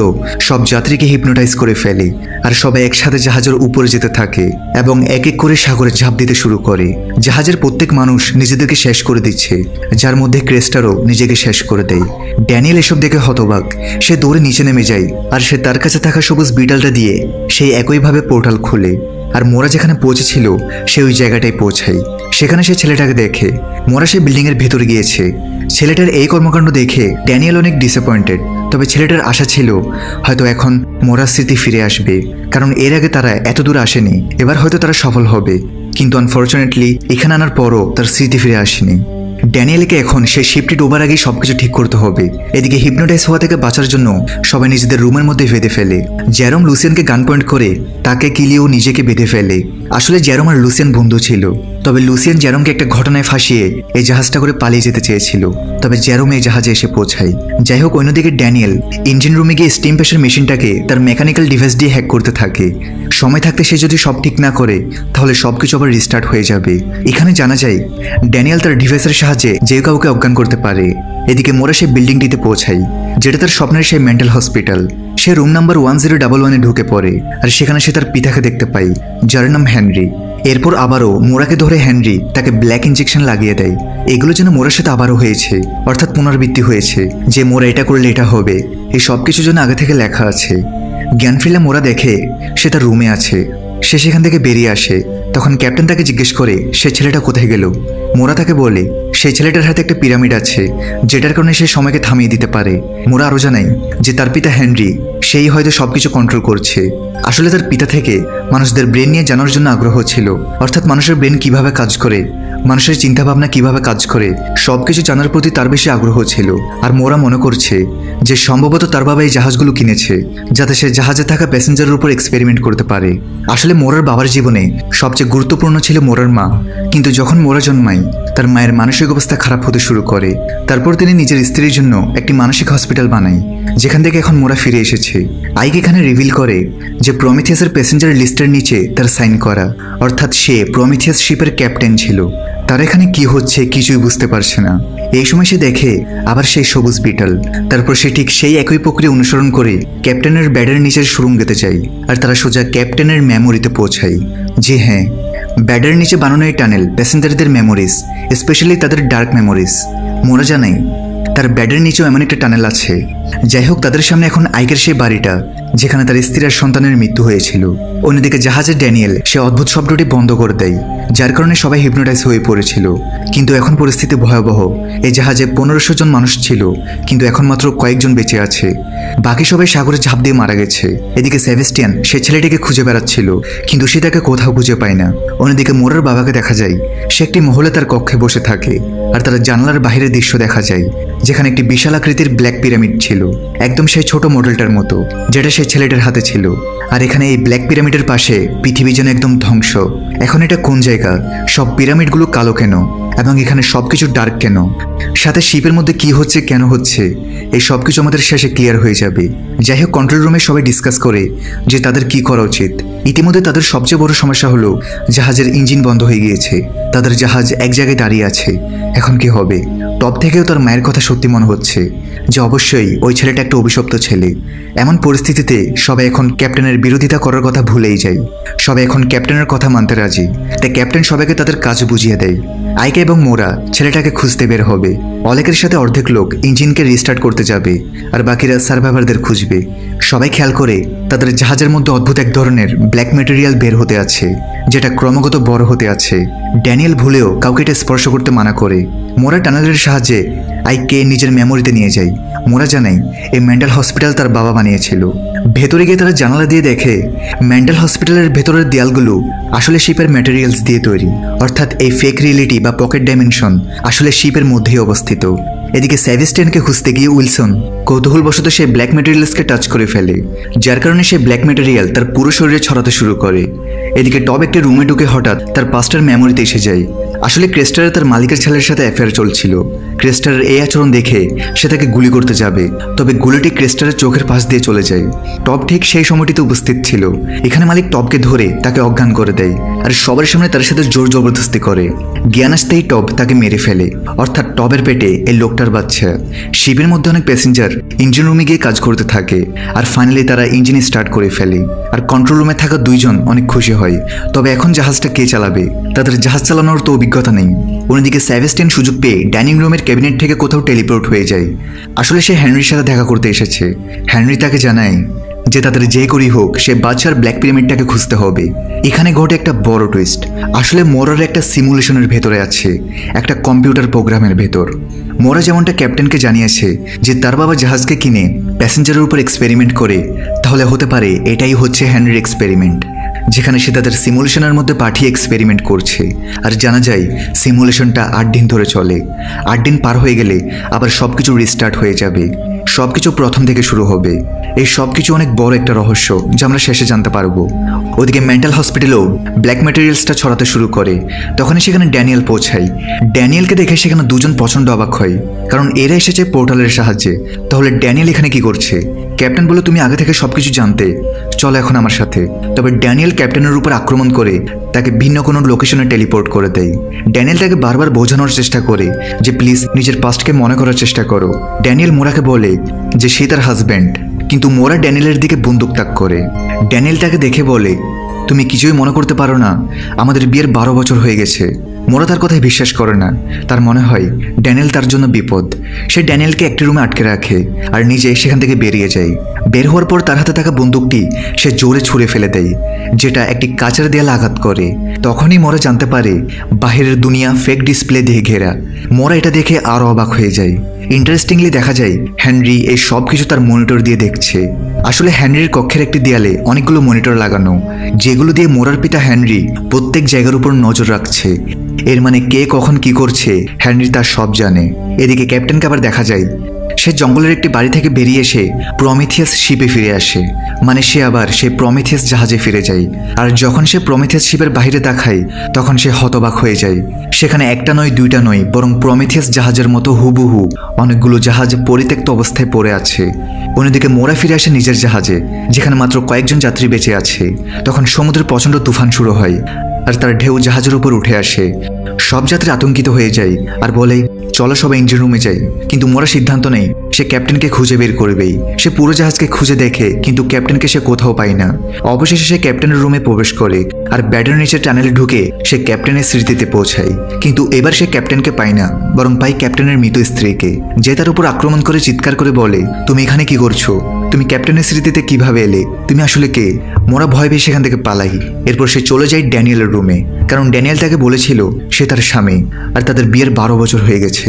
সব যাত্রীকে হিপনোটাইজ করে ফেলে, আর সবাই একসাথে জাহাজের উপরে যেতে থাকে এবং এক এক করে সাগরে ঝাঁপ দিতে শুরু করে। জাহাজের প্রত্যেক মানুষ নিজেদেরকে শেষ করে দিচ্ছে, যার মধ্যে ক্রেস্টারও নিজেকে শেষ করে দেয়। ড্যানিয়েল এসব দেখে হতবাক। সে দৌড়ে নিচে নেমে যায়, আর সে তার কাছে থাকা সবুজ বিটালটা দিয়ে সেই একইভাবে পোর্টাল খোলে, আর মোরা যেখানে পৌঁছেছিল সে ওই জায়গাটায় পৌঁছায়। সেখানে সে ছেলেটাকে দেখে। মোরা সেই বিল্ডিংয়ের ভেতরে গিয়েছে। ছেলেটার এই কর্মকাণ্ড দেখে ড্যানিয়েল অনেক ডিসঅ্যাপয়েন্টেড। তবে ছেলেটার আশা ছিল হয়তো এখন মোরার স্মৃতি ফিরে আসবে, কারণ এর আগে তারা এত দূর আসেনি। এবার হয়তো তারা সফল হবে, কিন্তু আনফর্চুনেটলি এখানে আনার পরও তার স্মৃতি ফিরে আসেনি। ড্যানিয়েলকে এখন সেই শিপটি ডোবার আগেই সবকিছু ঠিক করতে হবে। এদিকে হিপনোটাইজ হওয়া থেকে বাঁচার জন্য সবাই নিজেদের রুমের মধ্যে বেঁধে ফেলে। জ্যারম লুসিয়ানকে গান পয়েন্ট করে তাকে কিলিয়েও নিজেকে বেঁধে ফেলে। আসলে জ্যারম আর লুসিয়ান বন্ধু ছিল, তবে লুসিয়ান জ্যারমকে একটা ঘটনায় ফাঁসিয়ে এই জাহাজটা করে পালিয়ে যেতে চেয়েছিল। তবে জ্যারম এই জাহাজে এসে পৌঁছায়। যাই হোক, অন্যদিকে ড্যানিয়েল ইঞ্জিন রুমে গিয়ে স্টিম প্রেসার মেশিনটাকে তার মেকানিক্যাল ডিভাইস দিয়ে হ্যাক করতে থাকে। সময় থাকতে সে যদি সব ঠিক না করে তাহলে সবকিছু আবার রিস্টার্ট হয়ে যাবে। এখানে জানা যায় ড্যানিয়েল তার ডিভাইসের সাহায্যে যে কাউকে অজ্ঞান করতে পারে। এদিকে মোরা সেই বিল্ডিংটিতে পৌঁছাই, যেটা তার স্বপ্নের সেই মেন্টাল হসপিটাল। সে রুম নাম্বার 1011-এ ঢুকে পড়ে, আর সেখানে সে তার পিতাকে দেখতে পায়, যার নাম হেনরি। এরপর আবারও মোরাকে ধরে হেনরি তাকে ব্ল্যাক ইঞ্জেকশন লাগিয়ে দেয়। এগুলো যেন মোরার সাথে আবারও হয়েছে, অর্থাৎ পুনরাবৃত্তি হয়েছে, যে মোরা এটা করলে এটা হবে। এই সব কিছুর জন্য আগে থেকে লেখা আছে। জ্ঞান ফিরলে মোরা দেখে সে তার রুমে আছে। সে সেখান থেকে বেরিয়ে আসে। তখন ক্যাপ্টেন তাকে জিজ্ঞেস করে সে ছেলেটা কোথায় গেল। মোরা তাকে বলে সেই ছেলেটার হাতে একটা পিরামিড আছে, যেটার কারণে সে সময়কে থামিয়ে দিতে পারে। মোরা আরও জানায় যে তার পিতা হেনরি সেই হয়তো সবকিছু কন্ট্রোল করছে। আসলে তার পিতা থেকে মানুষদের ব্রেন নিয়ে জানার জন্য আগ্রহ ছিল, অর্থাৎ মানুষের ব্রেন কিভাবে কাজ করে মানুষের চিন্তাভাবনা কিভাবে কাজ করে সবকিছু জানার প্রতি তার বেশি আগ্রহ ছিল। আর মোরা মনে করছে যে সম্ভবত তার বাবা এই জাহাজগুলো কিনেছে যাতে সে জাহাজে থাকা প্যাসেঞ্জারের উপর এক্সপেরিমেন্ট করতে পারে। আসলে মোরার বাবার জীবনে সবচেয়ে গুরুত্বপূর্ণ ছিল মোরার মা, কিন্তু যখন মোরা জন্মায় তার মায়ের মানসিক অবস্থা খারাপ হতে শুরু করে। তারপর তিনি নিজের স্ত্রীর জন্য একটি মানসিক হসপিটাল বানায়, যেখান থেকে এখন মোরা ফিরে এসেছে। আইক এখানে রিভিল করে যে প্রমিথিয়াসের প্যাসেঞ্জার লিস্টের নিচে তার সাইন করা, অর্থাৎ সে প্রমিথিয়াস শিপের ক্যাপ্টেন ছিল। তার এখানে কি হচ্ছে কিছুই বুঝতে পারছে না। এই সময় সে দেখে আবার সেই সবুজ বিটল। তারপর সে ঠিক সেই একই প্রক্রিয়া অনুসরণ করে ক্যাপ্টেনের ব্যাডের নিচের সুড়ঙ্গেতে যায়, আর তারা সোজা ক্যাপ্টেনের মেমোরিতে পৌঁছায়। জি হ্যাঁ, ব্যাডের নিচে বানানো এই টানেল প্যাসেঞ্জারদের মেমোরিজ, স্পেশালি তাদের ডার্ক মেমোরিজ। মোরা জানাই তার ব্যাডের নিচেও এমন একটা টানেল আছে। যাই হোক, তাদের সামনে এখন আইকের সেই বাড়িটা যেখানে তার স্ত্রী আর সন্তানের মৃত্যু হয়েছিল। অন্যদিকে জাহাজের ড্যানিয়েল সে অদ্ভুত শব্দটি বন্ধ করে দেয়, যার কারণে সবাই হিপনোটাইজ হয়ে পড়েছিল। কিন্তু এখন পরিস্থিতি ভয়াবহ। এই জাহাজে 1500 জন মানুষ ছিল, কিন্তু এখন মাত্র কয়েকজন বেঁচে আছে। বাকি সবাই সাগরে ঝাঁপ দিয়ে মারা গেছে। এদিকে সেবাস্টিয়ান সে ছেলেটিকে খুঁজে বেড়াচ্ছিল, কিন্তু সে তাকে কোথাও খুঁজে পায় না। অন্যদিকে মোরার বাবাকে দেখা যায় সে একটি মহলে তার কক্ষে বসে থাকে, আর তার জানালার বাহিরের দৃশ্য দেখা যায় যেখানে একটি বিশাল আকৃতির ব্ল্যাক পিরামিড ছিল, একদম সেই ছোট মডেলটার মতো যেটা সেই ছেলেটার হাতে ছিল। আর এখানে এই ব্ল্যাক পিরামিডের পাশে পৃথিবী যেন একদম ধ্বংস। এখন এটা কোন জায়গা? সব পিরামিডগুলো কালো কেন? এবং এখানে সবকিছু ডার্ক কেন? সাথে শিপের মধ্যে কি হচ্ছে, কেন হচ্ছে, এই সবকিছু আমাদের শেষে ক্লিয়ার হয়ে যাবে। যাই হোক, কন্ট্রোল রুমে সবাই ডিসকাস করে যে তাদের কি করা উচিত। ইতিমধ্যে তাদের সবচেয়ে বড় সমস্যা হলো জাহাজের ইঞ্জিন বন্ধ হয়ে গিয়েছে। তাদের জাহাজ এক জায়গায় দাঁড়িয়ে আছে। এখন কি হবে? টপ থেকেও তার মায়ের কথা সত্যি মনে হচ্ছে যে অবশ্যই ওই ছেলেটা একটা অভিশপ্ত ছেলে। এমন পরিস্থিতিতে সবাই এখন ক্যাপ্টেনের বিরোধিতা করার কথা ভুলেই যায়। সবাই এখন ক্যাপ্টেনের কথা মানতে রাজি। তাই ক্যাপ্টেন সবাইকে তাদের কাজ বুঝিয়ে দেয়। আইকে এবং মোরা ছেলেটাকে খুঁজতে বের হবে। অলেকের সাথে অর্ধেক লোক ইঞ্জিনকে রিস্টার্ট করতে যাবে, আর বাকিরা সার্ভাইভারদের খুঁজবে। সবাই খেয়াল করে তাদের জাহাজের মধ্যে অদ্ভুত এক ধরনের ব্ল্যাক ম্যাটেরিয়াল বের হতে আছে, যেটা ক্রমাগত বড় হতে আছে। ড্যানিয়েল ভুলেও কাউকে এটা স্পর্শ করতে মানা করে। মোরা টানেলের সাহায্যে আইককে নিজের মেমোরিতে নিয়ে যায়। মোরা জানাই এই মেন্টাল হসপিটাল তার বাবা বানিয়েছিল। ভেতরে গিয়ে তারা জানালা দিয়ে দেখে মেন্টাল হসপিটালের ভেতরের দেয়ালগুলো আসলে শিপের ম্যাটেরিয়ালস দিয়ে তৈরি, অর্থাৎ এই ফেক রিয়েলিটি বা পকেট ডাইমেনশন আসলে শিপের মধ্যেই অবস্থিত। এদিকে সেবাস্টিয়ানকে খুঁজতে গিয়ে উইলসন কৌতূহলবশত সে ব্ল্যাক ম্যাটেরিয়ালসকে টাচ করে ফেলে, যার কারণে সে ব্ল্যাক ম্যাটেরিয়াল তার পুরো শরীরে ছড়াতে শুরু করে। এদিকে টব একটি রুমে ঢুকে হঠাৎ তার পাস্টার মেমোরিতে এসে যায়। আসলে ক্রেস্টারের তার মালিকের ছেলের সাথে অ্যাফেয়ার চলছিল। ক্রেস্টারের এই আচরণ দেখে সে তাকে গুলি করতে যাবে, তবে গুলিটি ক্রেস্টারের চোখের পাশ দিয়ে চলে যায়। টব ঠিক সেই সময়টিতে উপস্থিত ছিল। এখানে মালিক টবকে ধরে তাকে অজ্ঞান করে দেয়, আর সবার সামনে তার সাথে জোর জবরদস্তি করে। জ্ঞান আসতেই টব তাকে মেরে ফেলে, অর্থাৎ টবের পেটে এই লোকটার বাচ্চা। শিপের মধ্যে অনেক প্যাসেঞ্জার ইঞ্জিন রুমে গিয়ে কাজ করতে থাকে, আর ফাইনালি তারা ইঞ্জিন স্টার্ট করে ফেলে। আর কন্ট্রোল রুমে থাকা দুইজন অনেক খুশি হয়। তবে এখন জাহাজটা কে চালাবে? তাদের জাহাজ চালানোর তো অভিজ্ঞতা নেই। অন্যদিকে সেবাস্টিয়ান সুযোগ পেয়ে ডাইনিং রুমের ক্যাবিনেট থেকে কোথাও টেলিপোর্ট হয়ে যায়। আসলে সে হেনরির সাথে দেখা করতে এসেছে। হেনরি তাকে জানায় যে তাদের যে করেই হোক সে বাচ্চার ব্ল্যাক পিরামিডটাকে খুঁজতে হবে। এখানে ঘটে একটা বড় টুইস্ট। আসলে মোরার একটা সিমুলেশনের ভেতরে আছে, একটা কম্পিউটার প্রোগ্রামের ভেতর। মোরা যেমনটা ক্যাপ্টেনকে জানিয়েছে যে তার বাবা জাহাজকে কিনে প্যাসেঞ্জারের উপর এক্সপেরিমেন্ট করে, তাহলে হতে পারে এটাই হচ্ছে হেনরির এক্সপেরিমেন্ট, যেখানে সে তাদের সিমুলেশনের মধ্যে পাঠিয়ে এক্সপেরিমেন্ট করছে। আর জানা যায় সিমুলেশনটা 8 দিন ধরে চলে। 8 দিন পার হয়ে গেলে আবার সবকিছু রিস্টার্ট হয়ে যাবে, সবকিছু প্রথম থেকে শুরু হবে। এই সবকিছু অনেক বড় একটা রহস্য যা আমরা শেষে জানতে পারবো। ওদিকে মেন্টাল হসপিটালেও ব্ল্যাক ম্যাটেরিয়ালসটা ছড়াতে শুরু করে। তখনই সেখানে ড্যানিয়েল পৌঁছায়। ড্যানিয়েলকে দেখে সেখানে দুজন প্রচণ্ড অবাক হয়, কারণ এরা এসেছে পোর্টালের সাহায্যে। তাহলে ড্যানিয়েল এখানে কি করছে? ক্যাপ্টেন বলে তুমি আগে থেকে সবকিছু জানতে, চলো এখন আমার সাথে। তবে ড্যানিয়েল ক্যাপ্টেনের উপর আক্রমণ করে তাকে ভিন্ন কোনো লোকেশনে টেলিপোর্ট করে দেয়। ড্যানিয়েল তাকে বারবার বোঝানোর চেষ্টা করে যে প্লিজ নিজের পাস্টকে মনে করার চেষ্টা করো। ড্যানিয়েল মোরাকে বলে যে সে তার হাজব্যান্ড, কিন্তু মোরা ড্যানিয়েলের দিকে বন্দুক তাক করে। ড্যানিয়েল তাকে দেখে বলে তুমি কিছুই মনে করতে পারো না, আমাদের বিয়ের 12 বছর হয়ে গেছে। মোরা তার কথায় বিশ্বাস করে না। তার মনে হয় ড্যানিয়েল তার জন্য বিপদ। সে ড্যানিয়েলকে একটি রুমে আটকে রাখে আর নিজে সেখান থেকে বেরিয়ে যায়। বের হওয়ার পর তার হাতে থাকা বন্দুকটি সে জোরে ছুঁড়ে ফেলে দেয়, যেটা একটি কাচের দেয়ালে আঘাত করে। তখনই মোরা জানতে পারে বাহিরের দুনিয়া ফেক ডিসপ্লে দিয়ে ঘেরা। মোরা এটা দেখে আরও অবাক হয়ে যায়। ইন্টারেস্টিংলি দেখা যায় হেনরি এই সব কিছু তার মনিটর দিয়ে দেখছে। আসলে হেনরির কক্ষের একটি দেয়ালে অনেকগুলো মনিটর লাগানো, যেগুলো দিয়ে মোরার পিতা হেনরি প্রত্যেক জায়গার উপর নজর রাখছে। এর মানে কে কখন কি করছে হেনরি তার সব জানে। এদিকে ক্যাপ্টেনকে আবার দেখা যায় সে জঙ্গলের একটি বাড়ি থেকে বেরিয়ে এসে প্রমিথিয়াস শিপে ফিরে আসে। মানে সে আবার সেই প্রমিথিয়াস জাহাজে ফিরে যায়। আর যখন সে প্রমিথিয়াস শিপের বাইরে তাকায় তখন সে হতবাক হয়ে যায়। সেখানে একটা নয় দুইটা নয় বরং প্রমিথিয়াস জাহাজের মতো হুবহু অনেকগুলো জাহাজ পরিত্যক্ত অবস্থায় পড়ে আছে। অন্যদিকে মোরা ফিরে আসে নিজের জাহাজে, যেখানে মাত্র কয়েকজন যাত্রী বেঁচে আছে। তখন সমুদ্রের প্রচণ্ড তুফান শুরু হয় আর তার ঢেউ জাহাজের উপর উঠে আসে। সব যাত্রী আতঙ্কিত হয়ে যায় আর বলে চলো সবাই ইঞ্জিন রুমে যাই। কিন্তু মোরা সিদ্ধান্ত নেই সে ক্যাপ্টেনকে খুঁজে বের করবেই। সে পুরো জাহাজকে খুঁজে দেখে কিন্তু ক্যাপ্টেনকে সে কোথাও পায় না। অবশেষে সে ক্যাপ্টেনের রুমে প্রবেশ করে আর ব্যাডের নিচের টানেলে ঢুকে সে ক্যাপ্টেনের স্মৃতিতে পৌঁছায়। কিন্তু এবার সে ক্যাপ্টেনকে পায় না, বরং পায় ক্যাপ্টেনের মৃত স্ত্রীকে, যে তার উপর আক্রমণ করে চিৎকার করে বলে তুমি এখানে কি করছো? তুমি ক্যাপ্টেনের স্মৃতিতে কিভাবে এলে? তুমি আসলে কে? মোরা ভয় পেয়ে সেখান থেকে পালাই। এরপর সে চলে যায় ড্যানিয়েলের রুমে, কারণ ড্যানিয়েল তাকে বলেছিল সে তার স্বামী আর তাদের বিয়ের 12 বছর হয়ে গেছে।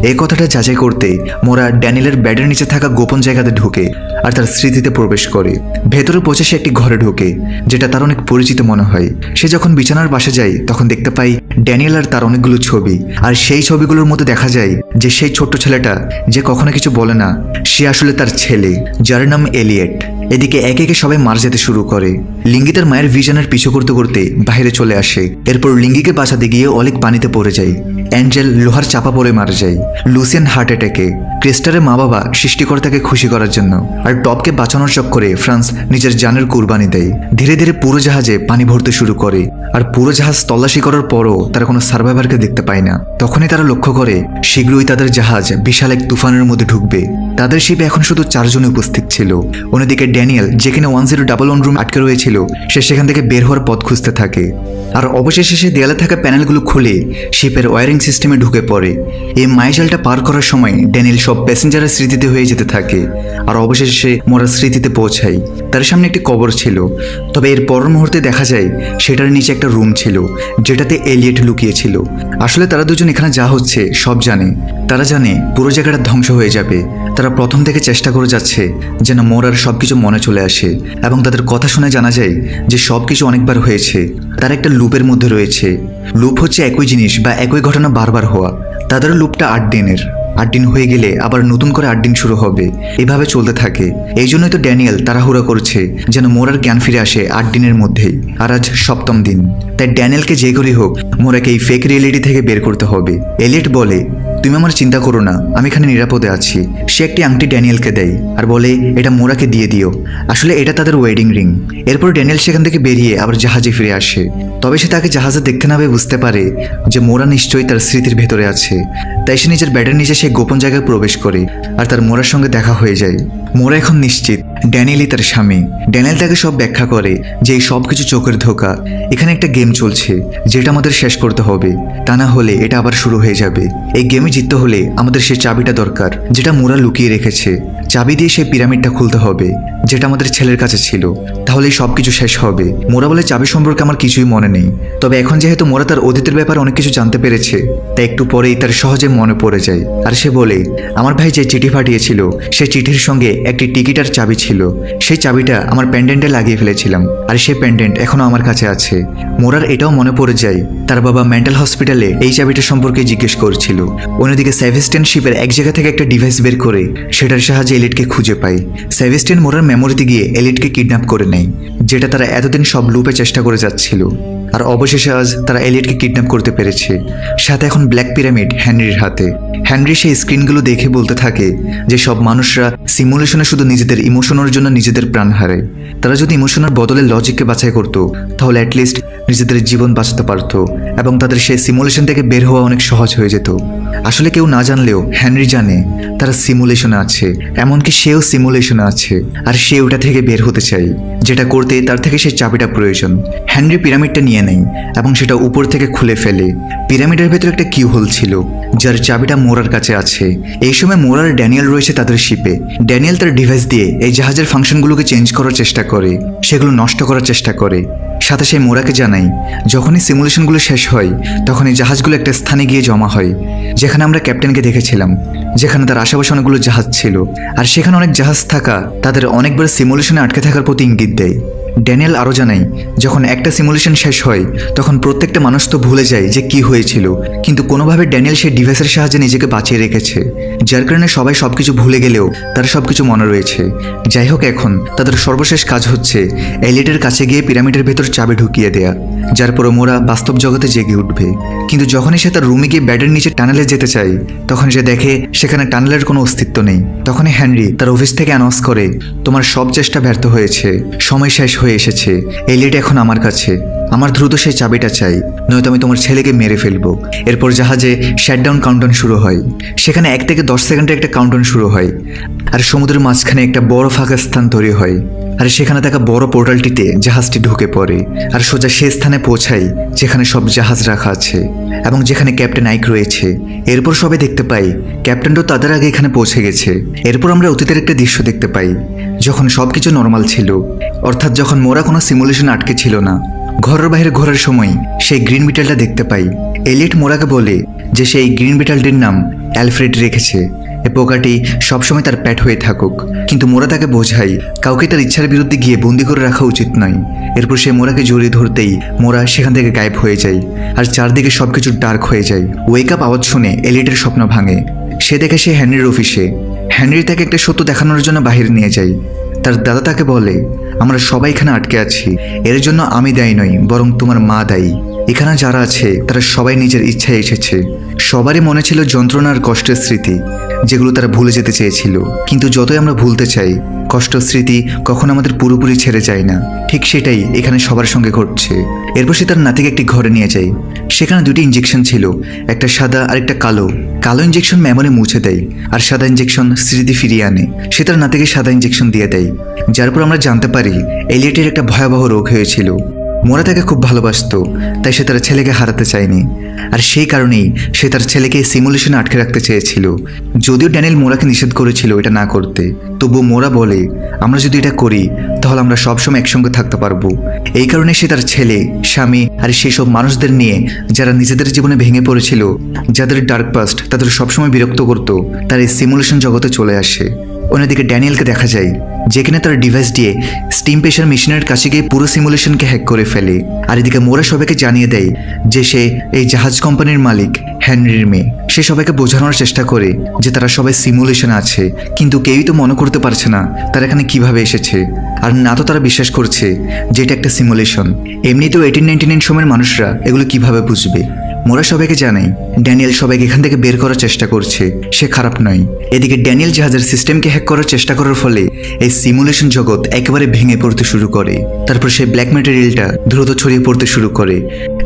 এই কথাটা যাচাই করতে মোরা ড্যানিয়েলের ব্যাডের নিচে থাকা গোপন জায়গাতে ঢুকে আর তার স্মৃতিতে প্রবেশ করে। ভেতরে পৌঁছে সে একটি ঘরে ঢোকে, যেটা তার অনেক পরিচিত মনে হয়। সে যখন বিছানার পাশে যায় তখন দেখতে পাই ড্যানিয়েল আর তার অনেকগুলো ছবি। আর সেই ছবিগুলোর মধ্যে দেখা যায় যে সেই ছোট্ট ছেলেটা যে কখনো কিছু বলে না, সে আসলে তার ছেলে, যার নাম এলিয়েট। এদিকে একে একে সবাই মারা যেতে শুরু করে। লিঙ্গি তার মায়ের ভিশনের পিছু করতে করতে বাইরে চলে আসে। এরপর লিঙ্গিকে বাঁচাতে গিয়ে অনেক পানিতে পড়ে যায়। অ্যাঞ্জেল লোহার চাপা পড়ে মারা যায়। Lucien heart অ্যাটাকে। ক্রিস্টারের মা বাবা সৃষ্টিকর্তাকে খুশি করার জন্য আর টপকে বাঁচানোর চক্করে ফ্রান্স নিজের জানের কুরবানি দেয়। ধীরে ধীরে পুরো জাহাজে পানি ভরতে শুরু করে আর পুরো জাহাজ তল্লাশি করার পরও তারা কোনো সার্ভাইভারকে দেখতে পায় না। তখনই তারা লক্ষ্য করে শীঘ্রই তাদের জাহাজ বিশাল এক তুফানের মধ্যে ঢুকবে। তাদের শিপে এখন শুধু 4 জন উপস্থিত ছিল। অন্যদিকে ড্যানিয়েল, যেখানে 1011 রুম আটকে রয়েছিল, সে সেখান থেকে বের হওয়ার পথ খুঁজতে থাকে। আর অবশেষে সে দেয়ালে থাকা প্যানেলগুলো খুলে শিপের ওয়ারিং সিস্টেমে ঢুকে পড়ে। এই মাইজালটা পার করার সময় ড্যানিয়েল সব প্যাসেঞ্জারের স্মৃতিতে হয়ে যেতে থাকে আর অবশেষে সে মোরার স্মৃতিতে পৌঁছায়। তার সামনে একটি কবর ছিল, তবে এর পরের মুহূর্তে দেখা যায় সেটার নিচে একটা রুম ছিল যেটাতে এলিয়েট লুকিয়েছিল। আসলে তারা দুজন এখানে যা হচ্ছে সব জানে। তারা জানে পুরো জায়গাটা ধ্বংস হয়ে যাবে। তারা প্রথম থেকে চেষ্টা করে যাচ্ছে যেন মোরার সবকিছু মনে চলে আসে, এবং তাদের কথা শুনে জানা যায় যে সবকিছু অনেকবার হয়েছে। তারা একটা লুপের মধ্যে রয়েছে। লুপ হচ্ছে একই জিনিস বা একই ঘটনা বারবার হওয়া। তাদের লুপটা 8 দিনের। 8 দিন হয়ে গেলে আবার নতুন করে 8 দিন শুরু হবে। এভাবে চলতে থাকে। এই জন্যই তো ড্যানিয়েল তাড়াহুড়া করছে যেন মোরার জ্ঞান ফিরে আসে 8 দিনের মধ্যেই। আর আজ 7ম দিন। তাই ড্যানিয়েলকে যে করেই হোক মোরাকে এই ফেক রিয়েলিটি থেকে বের করতে হবে। এলিয়েট বলে তুমি আমার চিন্তা করো না, আমি এখানে নিরাপদে আছি। সে একটি আংটি ড্যানিয়েলকে দেয় আর বলে এটা মোরাকে দিয়ে দিও। আসলে এটা তাদের ওয়েডিং রিং। এরপর ড্যানিয়েল সেখান থেকে বেরিয়ে আবার জাহাজে ফিরে আসে। তবে সে তাকে জাহাজে দেখতে না পেয়ে বুঝতে পারে যে মোরা নিশ্চয়ই তার স্মৃতির ভেতরে আছে। তাই সে নিজের ব্যাডের নিচে সে গোপন জায়গায় প্রবেশ করে আর তার মোরার সঙ্গে দেখা হয়ে যায়। মোরা এখন নিশ্চিত ড্যানিয়েলই তার স্বামী। ড্যানিয়েল তাকে সব ব্যাখ্যা করে যে এই সব কিছু চোখের ধোঁকা। এখানে একটা গেম চলছে যেটা আমাদের শেষ করতে হবে, তা না হলে এটা আবার শুরু হয়ে যাবে। এই গেমে জিততে হলে আমাদের সেই চাবিটা দরকার যেটা মোরা লুকিয়ে রেখেছে। চাবি দিয়ে সেই পিরামিডটা খুলতে হবে যেটা আমাদের ছেলের কাছে ছিল, তাহলেই সবকিছু শেষ হবে। মোরা বলে চাবি সম্পর্কে আমার কিছুই মনে নেই, তবে এখন যেহেতু মোরা তার অতীতের ব্যাপারে অনেক কিছু জানতে পেরেছে তাই একটু পরেই তার সহজে মনে পড়ে যায়। আর সে বলে আমার ভাই যে চিঠি পাঠিয়েছিল সেই চিঠির সঙ্গে একটি টিকিট আর চাবি ছিল। সেই চাবিটা আমার পেন্ডেন্টে লাগিয়ে ফেলেছিলাম আর সেই পেন্ডেন্ট এখনো আমার কাছে আছে। মোরার এটাও মনে পড়ে যায় তার বাবা মেন্টাল হসপিটালে এই চাবিটা সম্পর্কে জিজ্ঞেস করছিল। অন্যদিকে সেভেস্টিয়ান শিপের এক জায়গা থেকে একটা ডিভাইস বের করে সেটার সাহায্যে এলিটকে খুঁজে পায়। সেভেস্টিয়ান মোরার মেমোরিতে গিয়ে এলিটকে কিডন্যাপ করে নেয়, যেটা তারা এতদিন সব লুপে চেষ্টা করে যাচ্ছিল। আর অবশেষে আজ তারা এলিয়েটকে কিডন্যাপ করতে পেরেছে। সাথে এখন ব্ল্যাক পিরামিড হেনরির হাতে। হেনরি সেই স্ক্রিনগুলো দেখে বলতে থাকে যে সব মানুষরা সিমুলেশনে শুধু নিজেদের ইমোশনের জন্য নিজেদের প্রাণ হারায়। তারা যদি ইমোশনের বদলে লজিককে বাছাই করতো তাহলে অ্যাটলিস্ট নিজেদের জীবন বাঁচাতে পারত এবং তাদের সেই সিমুলেশন থেকে বের হওয়া অনেক সহজ হয়ে যেত। আসলে কেউ না জানলেও হেনরি জানে তারা সিমুলেশনে আছে, এমনকি সেও সিমুলেশনে আছে আর সে ওটা থেকে বের হতে চায়। যেটা করতে তার থেকে সেই চাবিটা প্রয়োজন। হেনরি পিরামিডটা নিয়ে নেয় এবং সেটা উপর থেকে খুলে ফেলে। পিরামিডের ভেতরে একটা কিউ হোল ছিল যার চাবিটা মোরার কাছে আছে। এই সময় মোরার ড্যানিয়েল রয়েছে তাদের শিপে। ড্যানিয়েল তার ডিভাইস দিয়ে এই জাহাজের ফাংশনগুলোকে চেঞ্জ করার চেষ্টা করে, সেগুলো নষ্ট করার চেষ্টা করে। সাথে সেই মোরাকে জানাই যখনই সিমুলেশনগুলো শেষ হয় তখনই জাহাজগুলো একটা স্থানে গিয়ে জমা হয়, যেখানে আমরা ক্যাপ্টেনকে দেখেছিলাম, যেখানে তার আশেপাশে অনেকগুলো জাহাজ ছিল। আর সেখানে অনেক জাহাজ থাকা তাদের অনেকবার সিমুলেশনে আটকে থাকার প্রতি ইঙ্গিত দেয়। ড্যানিয়েল আরও জানাই যখন একটা সিমুলেশন শেষ হয় তখন প্রত্যেকটা মানুষ তো ভুলে যায় যে কি হয়েছিল, কিন্তু কোনোভাবে ড্যানিয়েল সেই ডিভাইসের সাহায্যে নিজেকে বাঁচিয়ে রেখেছে, যার কারণে সবাই সবকিছু ভুলে গেলেও তার সবকিছু মনে রয়েছে। যাই হোক, এখন তাদের সর্বশেষ কাজ হচ্ছে এলিয়েটের কাছে গিয়ে পিরামিডের ভেতর চাবি ঢুকিয়ে দেয়া, যার পরে মোরা বাস্তব জগতে জেগে উঠবে। কিন্তু যখনই সে তার রুমে গিয়ে ব্যাডের নিচে টানেলে যেতে চায় তখন সে দেখে সেখানে টানেলের কোনো অস্তিত্ব নেই। তখনই হেনরি তার অফিস থেকে অ্যানাউন্স করে, তোমার সব চেষ্টা ব্যর্থ হয়েছে, সময় শেষ হয়ে এসেছে, এলিয়েট এখন আমার কাছে, আমার দ্রুত সেই চাবিটা চাই, নয়তো আমি তোমার ছেলেকে মেরে ফেলবো। এরপর জাহাজে শাটডাউন কাউন্টডাউন শুরু হয়। সেখানে 1 থেকে 10 সেকেন্ডের একটা কাউন্টডাউন শুরু হয়, আর সমুদ্রের মাঝখানে একটা বড় ফাঁকা স্থান তৈরি হয়। আর সেখানে থাকা বড় পোর্টালটিতে জাহাজটি ঢুকে পড়ে আর সোজা সে স্থানে পৌঁছায় যেখানে সব জাহাজ রাখা আছে এবং যেখানে ক্যাপ্টেন আইক রয়েছে। এরপর সবাই দেখতে পাই ক্যাপ্টেনও তাদের আগে এখানে পৌঁছে গেছে। এরপর আমরা অতীতের একটা দৃশ্য দেখতে পাই যখন সবকিছু নর্মাল ছিল, অর্থাৎ যখন মোরা কোনো সিমুলেশন আটকে ছিল না। ঘরের বাইরে ঘোরার সময় সেই গ্রিন বিটেলটা দেখতে পাই। এলিয়েট মোরাকে বলে যে সেই গ্রিন বিটেলটির নাম অ্যালফ্রেড রেখেছে, এই পোকাটি সবসময় তার প্যাট হয়ে থাকুক, কিন্তু মোরা তাকে বোঝায় কাউকে তার ইচ্ছার বিরুদ্ধে গিয়ে বন্দি করে রাখা উচিত নয়। এরপর সে মোরাকে জড়িয়ে ধরতেই মোরা সেখান থেকে গায়েব হয়ে যায় আর চারদিকে সবকিছু ডার্ক হয়ে যায়। ওয়েক আপ আওয়াজ শুনে এলিয়েটের স্বপ্ন ভাঙে। সে দেখে সে হেনরির অফিসে। হেনরি তাকে একটা সত্য দেখানোর জন্য বাহিরে নিয়ে যায়। তার দাদা তাকে বলে, আমরা সবাই এখানে আটকে আছি, এর জন্য আমি দায়ী নই, বরং তোমার মা দায়ী। এখানে যারা আছে তারা সবাই নিজের ইচ্ছায় এসেছে। সবারই মনে ছিল যন্ত্রণার কষ্টের স্মৃতি, যেগুলো তারা ভুলে যেতে চেয়েছিল। কিন্তু যতই আমরা ভুলতে চাই, কষ্ট স্মৃতি কখনো আমাদের পুরোপুরি ছেড়ে যায় না। ঠিক সেটাই এখানে সবার সঙ্গে ঘটছে। এরপর সে তার নাতিকে একটি ঘরে নিয়ে যায়। সেখানে 2টি ইঞ্জেকশন ছিল, একটা সাদা আর একটা কালো। কালো ইঞ্জেকশন মেমোরি মুছে দেয় আর সাদা ইঞ্জেকশন স্মৃতি ফিরিয়ে আনে। সে তার নাতিকে সাদা ইঞ্জেকশন দিয়ে দেয়, যার পর আমরা জানতে পারি এলিয়েটের একটা ভয়াবহ রোগ হয়েছিল। মোরা তাকে খুব ভালোবাসত, তাই সে তার ছেলেকে হারাতে চায়নি, আর সেই কারণেই সে তার ছেলেকে সিমুলেশনে আটকে রাখতে চেয়েছিল। যদিও ড্যানিয়েল মোরাকে নিষেধ করেছিল এটা না করতে, তবুও মোরা বলে আমরা যদি এটা করি তাহলে আমরা সবসময় একসঙ্গে থাকতে পারবো। এই কারণে সে তার ছেলে, স্বামী আর সেই সব মানুষদের নিয়ে যারা নিজেদের জীবনে ভেঙে পড়েছিল, যাদের ডার্ক পাস্ট তাদের সবসময় বিরক্ত করত, তার এই সিমুলেশন জগতে চলে আসে। অন্যদিকে ড্যানিয়েলকে দেখা যায় যেখানে তার ডিভাইস দিয়ে স্টিম প্রেশার মেশিনের কাছে গিয়ে পুরো সিমুলেশনকে হ্যাক করে ফেলে। আর এদিকে মোরা সবাইকে জানিয়ে দেয় যে সে এই জাহাজ কোম্পানির মালিক হেনরির মেয়ে। সে সবাইকে বোঝানোর চেষ্টা করে যে তারা সবাই সিমুলেশনে আছে, কিন্তু কেউই তো মনে করতে পারছে না তারা এখানে কিভাবে এসেছে, আর না তো তারা বিশ্বাস করছে যে এটা একটা সিমুলেশন। এমনিতেও 1899 সময়ের মানুষরা এগুলো কিভাবে বুঝবে। মোরা সবাইকে জানাই ড্যানিয়েল সবাইকে এখান থেকে বের করার চেষ্টা করছে, সে খারাপ নয়। এদিকে ড্যানিয়েল জাহাজের সিস্টেমকে হ্যাক করার চেষ্টা করার ফলে এই সিমুলেশন জগৎ একেবারে ভেঙে পড়তে শুরু করে। তারপর সেই ব্ল্যাক ম্যাটেরিয়ালটা দ্রুত ছড়িয়ে পড়তে শুরু করে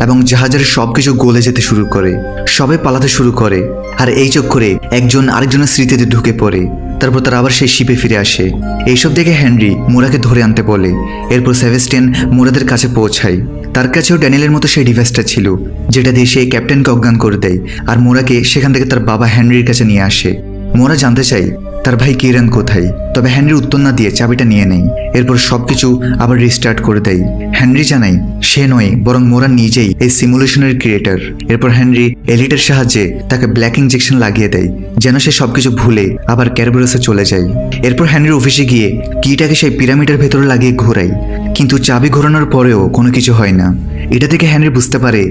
এবং জাহাজের সবকিছু গলে যেতে শুরু করে। সবাই পালাতে শুরু করে আর এই চক্করে একজন আরেকজনের স্মৃতিতে ঢুকে পড়ে। তারপর তারা আবার সেই শিপে ফিরে আসে। এইসব দেখে হেনরি মোরাকে ধরে আনতে বলে। এরপর সেভেস্টিয়ান মোরাদের কাছে পৌঁছায়। তার কাছেও ড্যানিয়েলের মতো সেই ডিভাইসটা ছিল, যেটা দিয়ে সে ক্যাপ্টেনকে অজ্ঞান করে দেয় আর মোরাকে সেখান থেকে তার বাবা হেনরির কাছে নিয়ে আসে। মোরা জানতে চাই তার ভাই কিরণ কোথায়, তবে হেনরি উত্তর না দিয়ে চাবিটা নিয়ে নেয়। এরপর সবকিছু আবার রিস্টার্ট করে দেয়। হেনরি জানায় সে নয়, বরং মোরা নিজেই এই সিমুলেশনের ক্রিয়েটার। এরপর হেনরি এলিটের সাহায্যে তাকে ব্ল্যাক ইঞ্জেকশন লাগিয়ে দেয় যেন সে সবকিছু ভুলে আবার ক্যারবেরসে চলে যায়। এরপর হেনরির অফিসে গিয়ে কিটাকে সেই পিরামিডের ভেতরে লাগিয়ে ঘোরায়, কিন্তু চাবি ঘোরানোর পরেও কোনো কিছু হয় না। এটা থেকে হেনরি বুঝতে পারে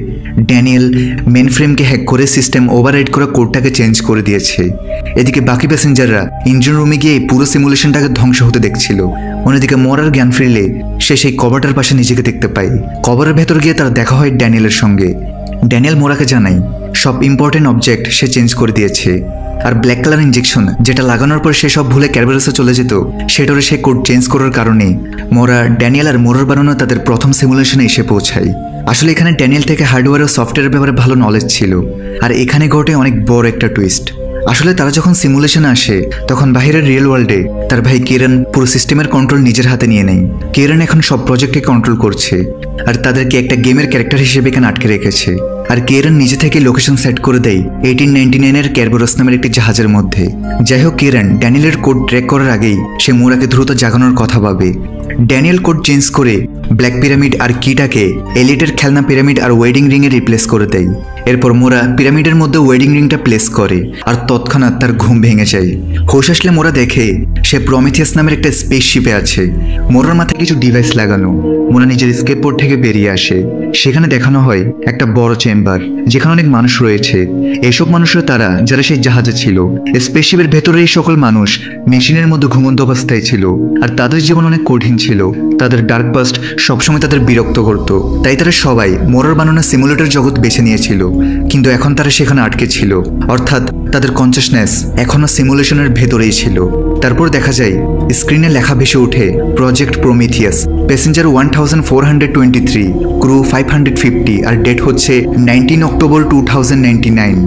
ড্যানিয়েল মেন ফ্রেমকে হ্যাক করে সিস্টেম ওভাররাইড করা কোডটাকে চেঞ্জ করে দিয়েছে। এদিকে বাকি প্যাসেঞ্জাররা ইঞ্জিন রুমে গিয়ে পুরো সিমুলেশনটাকে ধ্বংস হতে দেখছিল। অন্যদিকে মোরার জ্ঞান ফিরলে সে সেই কভারটার পাশে নিজেকে দেখতে পায়। কভারের ভেতর গিয়ে তার দেখা হয় ড্যানিয়েলের সঙ্গে। ড্যানিয়েল মোরাকে জানায় সব ইম্পর্টেন্ট অবজেক্ট সে চেঞ্জ করে দিয়েছে, আর ব্ল্যাক কালার ইঞ্জেকশন যেটা লাগানোর পর সে সব ভুলে ক্যারবেরসে চলে যেত, সেটারে সে কোড চেঞ্জ করার কারণে মোরা, ড্যানিয়েল আর মোরার বানানো তাদের প্রথম সিমুলেশনে এসে পৌঁছায়। আসলে এখানে ড্যানিয়েল থেকে হার্ডওয়্যার ও সফটওয়্যারের ব্যাপারে ভালো নলেজ ছিল, আর এখানে ঘটে অনেক বড় একটা টুইস্ট। আসলে তারা যখন সিমুলেশনে আসে তখন বাহিরের রিয়েল ওয়ার্ল্ডে তার ভাই কিরণ পুরো সিস্টেমের কন্ট্রোল নিজের হাতে নিয়ে নেয়। কিরণ এখন সব প্রজেক্টকে কন্ট্রোল করছে আর তাদেরকে একটা গেমের ক্যারেক্টার হিসেবে এখানে আটকে রেখেছে। আর কিরণ নিজে থেকে লোকেশন সেট করে দেয় 1899 ক্যারবেরস নামের একটি জাহাজের মধ্যে। যাই হোক, কিরণ ড্যানিয়েলের কোড ট্র্যাক করার আগেই সে মোরাকে দ্রুত জাগানোর কথা ভাবে। ড্যানিয়েল কোড চেঞ্জ করে ব্ল্যাক পিরামিড আর কিটাকে এলিয়েটের খেলনা পিরামিড আর ওয়েডিং রিংয়ে রিপ্লেস করে দেয়। এরপর মোরা পিরামিডের মধ্যে ওয়েডিং রিংটা প্লেস করে আর তৎক্ষণাৎ তার ঘুম ভেঙে যায়। হোশ আসলে মোরা দেখে সে প্রমিথিয়াস নামের একটা স্পেসশিপে আছে। মোরার মাথায় কিছু ডিভাইস লাগানো। মোরা নিজের স্কেপবোর্ড থেকে বেরিয়ে আসে। সেখানে দেখানো হয় একটা বড় চেম্বার যেখানে অনেক মানুষ রয়েছে। এসব মানুষরা তারা যারা সেই জাহাজে ছিল। স্পেসশিপের ভেতরে এই সকল মানুষ মেশিনের মধ্যে ঘুমন্ত অবস্থায় ছিল আর তাদের জীবন অনেক কঠিন ছিল। তাদের ডার্ক পাস্ট সবসময় তাদের বিরক্ত করত। তাই তারা সবাই মোরার বানানো সিমুলেটর জগৎ বেছে নিয়েছিল, কিন্তু এখন তারা সেখানে আটকে ছিল, অর্থাৎ তাদের কনসিয়াসনেস এখনো সিমুলেশনের ভেতরেই ছিল। তারপর দেখা যায় স্ক্রিনে লেখা ভেসে ওঠে প্রজেক্ট প্রমিথিয়াস, প্যাসেঞ্জার 1423, ক্রু 550 আর ডেট হচ্ছে 19 অক্টোবর 2099।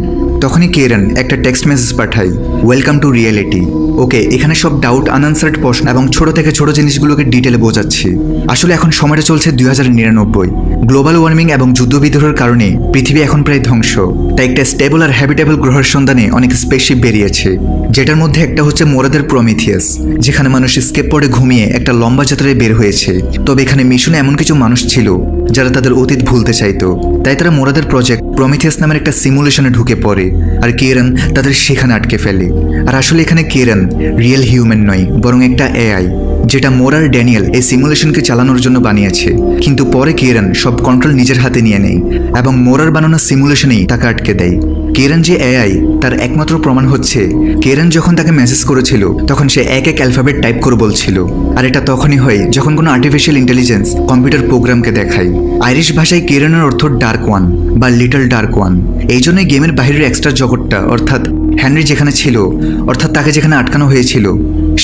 তখনই কেরান একটা টেক্সট মেসেজ পাঠায়, ওয়েলকাম টু রিয়েলিটি। ওকে, এখানে সব ডাউট আনআনসার্ড প্রশ্ন এবং ছোট থেকে ছোট জিনিসগুলোকে ডিটেলে বোঝাচ্ছি। আসলে এখন সময়টা চলছে 2099। গ্লোবাল ওয়ার্মিং এবং যুদ্ধবিদ্রোহের কারণে পৃথিবী এখন প্রায় ধ্বংস। তাই একটা স্টেবল আর হ্যাবিটেবল গ্রহের সন্ধানে অনেক স্পেসশিপ বেরিয়েছে, যেটার মধ্যে একটা হচ্ছে মোরাদের প্রমিথিয়াস, যেখানে মানুষ স্কেপবোর্ডে ঘুমিয়ে একটা লম্বা যাত্রায় বের হয়েছে। তবে এখানে মিশনে এমন কিছু মানুষ ছিল যারা তাদের অতীত ভুলতে চাইতো। তাই তারা মোরাদের প্রজেক্ট প্রমিথিয়াস নামের একটা সিমুলেশনে ঢুকে পড়ে আর কেরান তাদের সেখানে আটকে ফেলে। আর আসলে এখানে কেরান রিয়েল হিউম্যান নয়, বরং একটা এআই, যেটা মোরার ড্যানিয়েল এই সিমুলেশনকে চালানোর জন্য বানিয়েছে। কিন্তু পরে কেরান সব কন্ট্রোল নিজের হাতে নিয়ে নেয় এবং মোরার বানানো সিমুলেশনেই তাকে আটকে দেয়। কেরান যে এআই তার একমাত্র প্রমাণ হচ্ছে কেরান যখন তাকে মেসেজ করেছিল তখন সে এক এক অ্যালফাবেট টাইপ করে বলছিল। আর এটা তখনই হয় যখন কোনো আর্টিফিশিয়াল ইন্টেলিজেন্স কম্পিউটার প্রোগ্রামকে দেখায়। আইরিশ ভাষায় কেরানের অর্থ ডার্ক ওয়ান বা লিটল ডার্ক ওয়ান। এই জন্যই গেমের বাইরের এক্সট্রা জগৎটা, অর্থাৎ হেনরি যেখানে ছিল, অর্থাৎ তাকে যেখানে আটকানো হয়েছিল,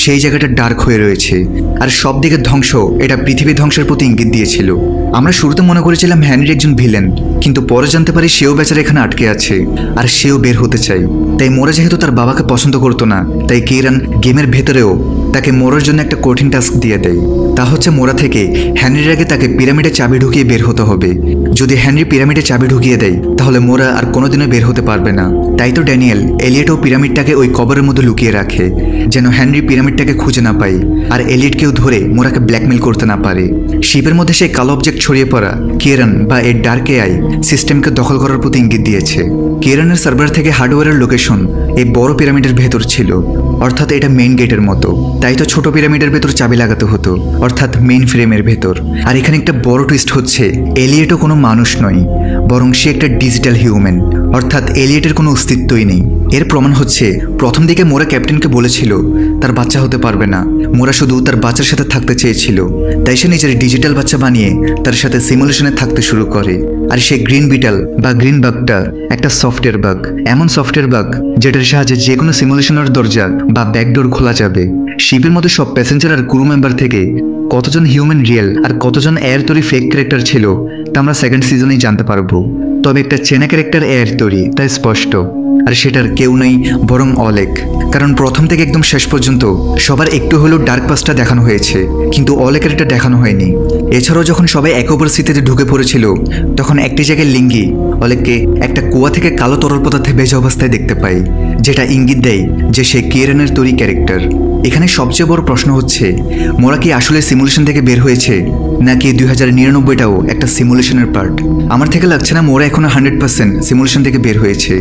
সেই জায়গাটা ডার্ক হয়ে রয়েছে আর সব দিকে ধ্বংস। এটা পৃথিবী ধ্বংসের প্রতি ইঙ্গিত দিয়েছিল। আমরা শুরুতে মনে করেছিলাম হেনরি একজন ভিলেন, কিন্তু পরে জানতে পারি সেও বেচারা এখানে আটকে আছে আর সেও বের হতে চায়। তাই মোরা যেহেতু তার বাবাকে পছন্দ করতো না, তাই কেরান গেমের ভেতরেও তাকে মোরার জন্য একটা কঠিন টাস্ক দিয়ে দেয়। তা হচ্ছে মোরা থেকে হেনরির আগে তাকে পিরামিডে চাবি ঢুকিয়ে বের হতে হবে। যদি হেনরি পিরামিডে চাবি ঢুকিয়ে দেয় তাহলে মোরা আর কোনোদিনও বের হতে পারবে না। তাই তো ড্যানিয়েল এলিয়েট ও পিরামিডটাকে ওই কবরের মধ্যে লুকিয়ে রাখে, যেন হেনরি পিরামিডটাকে খুঁজে না পায় আর এলিয়েটকেও ধরে মোরাকে ব্ল্যাকমেল করতে না পারে। শিপের মধ্যে সেই কালো অবজেক্ট ছড়িয়ে পড়া কেরান বা এর ডার্ক এআই সিস্টেমকে দখল করার প্রতি ইঙ্গিত দিয়েছে। কেরানের সার্ভার থেকে হার্ডওয়্যারের লোকেশন এই বড় পিরামিডের ভেতর ছিল, অর্থাৎ এটা মেইন গেটের মতো। তাই তো ছোট পিরামিডের ভেতর চাবি লাগাতে হতো, অর্থাৎ মেইন ফ্রেমের ভেতর। আর এখানে একটা বড় টুইস্ট হচ্ছে, এলিয়েটও কোনো মানুষ নয়, বরং সে একটা ডিজিটাল হিউম্যান, অর্থাৎ এলিয়েটের কোনো অস্তিত্বই নেই। এর প্রমাণ হচ্ছে প্রথম দিকে মোরা ক্যাপ্টেনকে বলেছিল তার বাচ্চা হতে পারবে না, মোরা শুধু তার বাচ্চার সাথে থাকতে চেয়েছিল। তাই সে নিজের ডিজিটাল বাচ্চা বানিয়ে তার সাথে সিমুলেশনে থাকতে শুরু করে। আর সেই গ্রিন বিটাল বা গ্রিন বাগটা একটা সফটওয়্যার বাগ, এমন সফটওয়্যার বাগ যেটার সাহায্যে যে কোনো সিমুলেশনের দরজা বা ব্যাকডোর খোলা যাবে। শিপের মধ্যে সব প্যাসেঞ্জার আর ক্রু মেম্বার থেকে কতজন হিউম্যান রিয়েল আর কতজন এয়ার তৈরি ফেক ক্যারেক্টার ছিল তা আমরা সেকেন্ড সিজনেই জানতে পারবো। তবে একটা চেনা ক্যারেক্টার এয়ার তৈরি তা স্পষ্ট, আর সেটার কেউ নেই বরং অলেক। কারণ প্রথম থেকে একদম শেষ পর্যন্ত সবার একটু হলেও ডার্ক পাস্টটা দেখানো হয়েছে, কিন্তু অলেকের এটা দেখানো হয়নি। এছাড়াও যখন সবাই একে অপর স্মৃতিতে ঢুকে পড়েছিল তখন একটি জায়গায় লিঙ্গি অলেককে একটা কুয়া থেকে কালো তরল পদার্থে ভেজা অবস্থায় দেখতে পাই, যেটা ইঙ্গিত দেয় যে সে কেরানের তৈরি ক্যারেক্টার। এখানে সবচেয়ে বড় প্রশ্ন হচ্ছে, মোরা কি আসলে সিমুলেশন থেকে বের হয়েছে, নাকি 2099টাও একটা সিমুলেশনের পার্ট? আমার থেকে লাগছে না মোরা এখনো 100% সিমুলেশন থেকে বের হয়েছে।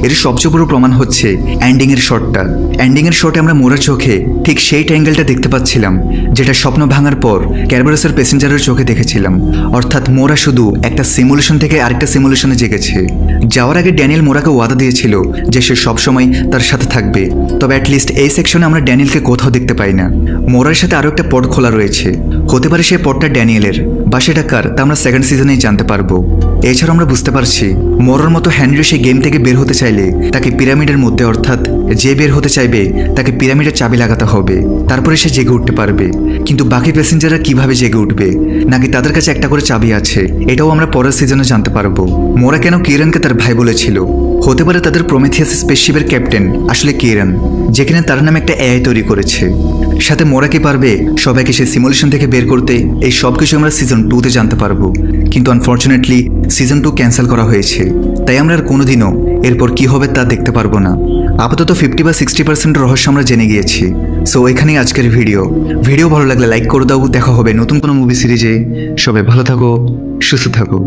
এর সবচেয়ে বড় প্রমাণ হচ্ছে এন্ডিংয়ের শটটা। এন্ডিংয়ের শটে আমরা মোরার চোখে ঠিক সেই ট্যাঙ্গেলটা দেখতে পাচ্ছিলাম যেটা স্বপ্ন ভাঙার পর ক্যারবারাসের প্যাসেঞ্জারের চোখে দেখেছিলাম। অর্থাৎ মোরা শুধু একটা সিমুলেশন থেকে আরেকটা সিমুলেশনে জেগেছে। যাওয়ার আগে ড্যানিয়েল মোরাকে ওয়াদা দিয়েছিল যে সে সবসময় তার সাথে থাকবে। তবে অ্যাটলিস্ট এই সেকশনে আমরা ড্যানিয়েলকে কোথাও দেখতে পাই না। মোরার সাথে আরও একটা পড খোলা রয়েছে, হতে পারে সেই পডটা ড্যানিয়েলের বা সেটা কার তা আমরা সেকেন্ড সিজনেই জানতে পারবো। এছাড়াও আমরা বুঝতে পারছি মোরার মতো হেনরি সেই গেম থেকে বের হতে চাইলে তাকে পিরামিডের মধ্যে, অর্থাৎ যে বের হতে চাইবে তাকে পিরামিডের চাবি লাগাতে হবে, তারপরে সে জেগে উঠতে পারবে। কিন্তু বাকি প্যাসেঞ্জাররা কিভাবে জেগে উঠবে, নাকি তাদের কাছে একটা করে চাবি আছে, এটাও আমরা পরের সিজনে জানতে পারবো। মোরা কেন কেরানকে তার ভাই বলেছিল, হতে পারে তাদের প্রমেথিয়াস স্পেসশিপের ক্যাপ্টেন আসলে কিরান, যেখানে তার নামে একটা এআই তৈরি করেছে। সাথে মোরা কি পারবে সবাইকে সেই সিমুলেশন থেকে বের করতে? এই সব কিছু আমরা সিজন 2-তে জানতে পারবো, কিন্তু আনফর্চুনেটলি সিজন 2 ক্যান্সেল করা হয়েছে, তাই আমরা আর কোনোদিনও এরপর কি হবে তা দেখতে পারবো না। আপাতত 50 বা 60% রহস্য আমরা জেনে গিয়েছি। সো এখানেই আজকের ভিডিও ভালো লাগলে লাইক করে দাও। দেখা হবে নতুন কোনো মুভি সিরিজে। সবাই ভালো থাকো, সুস্থ থাকো।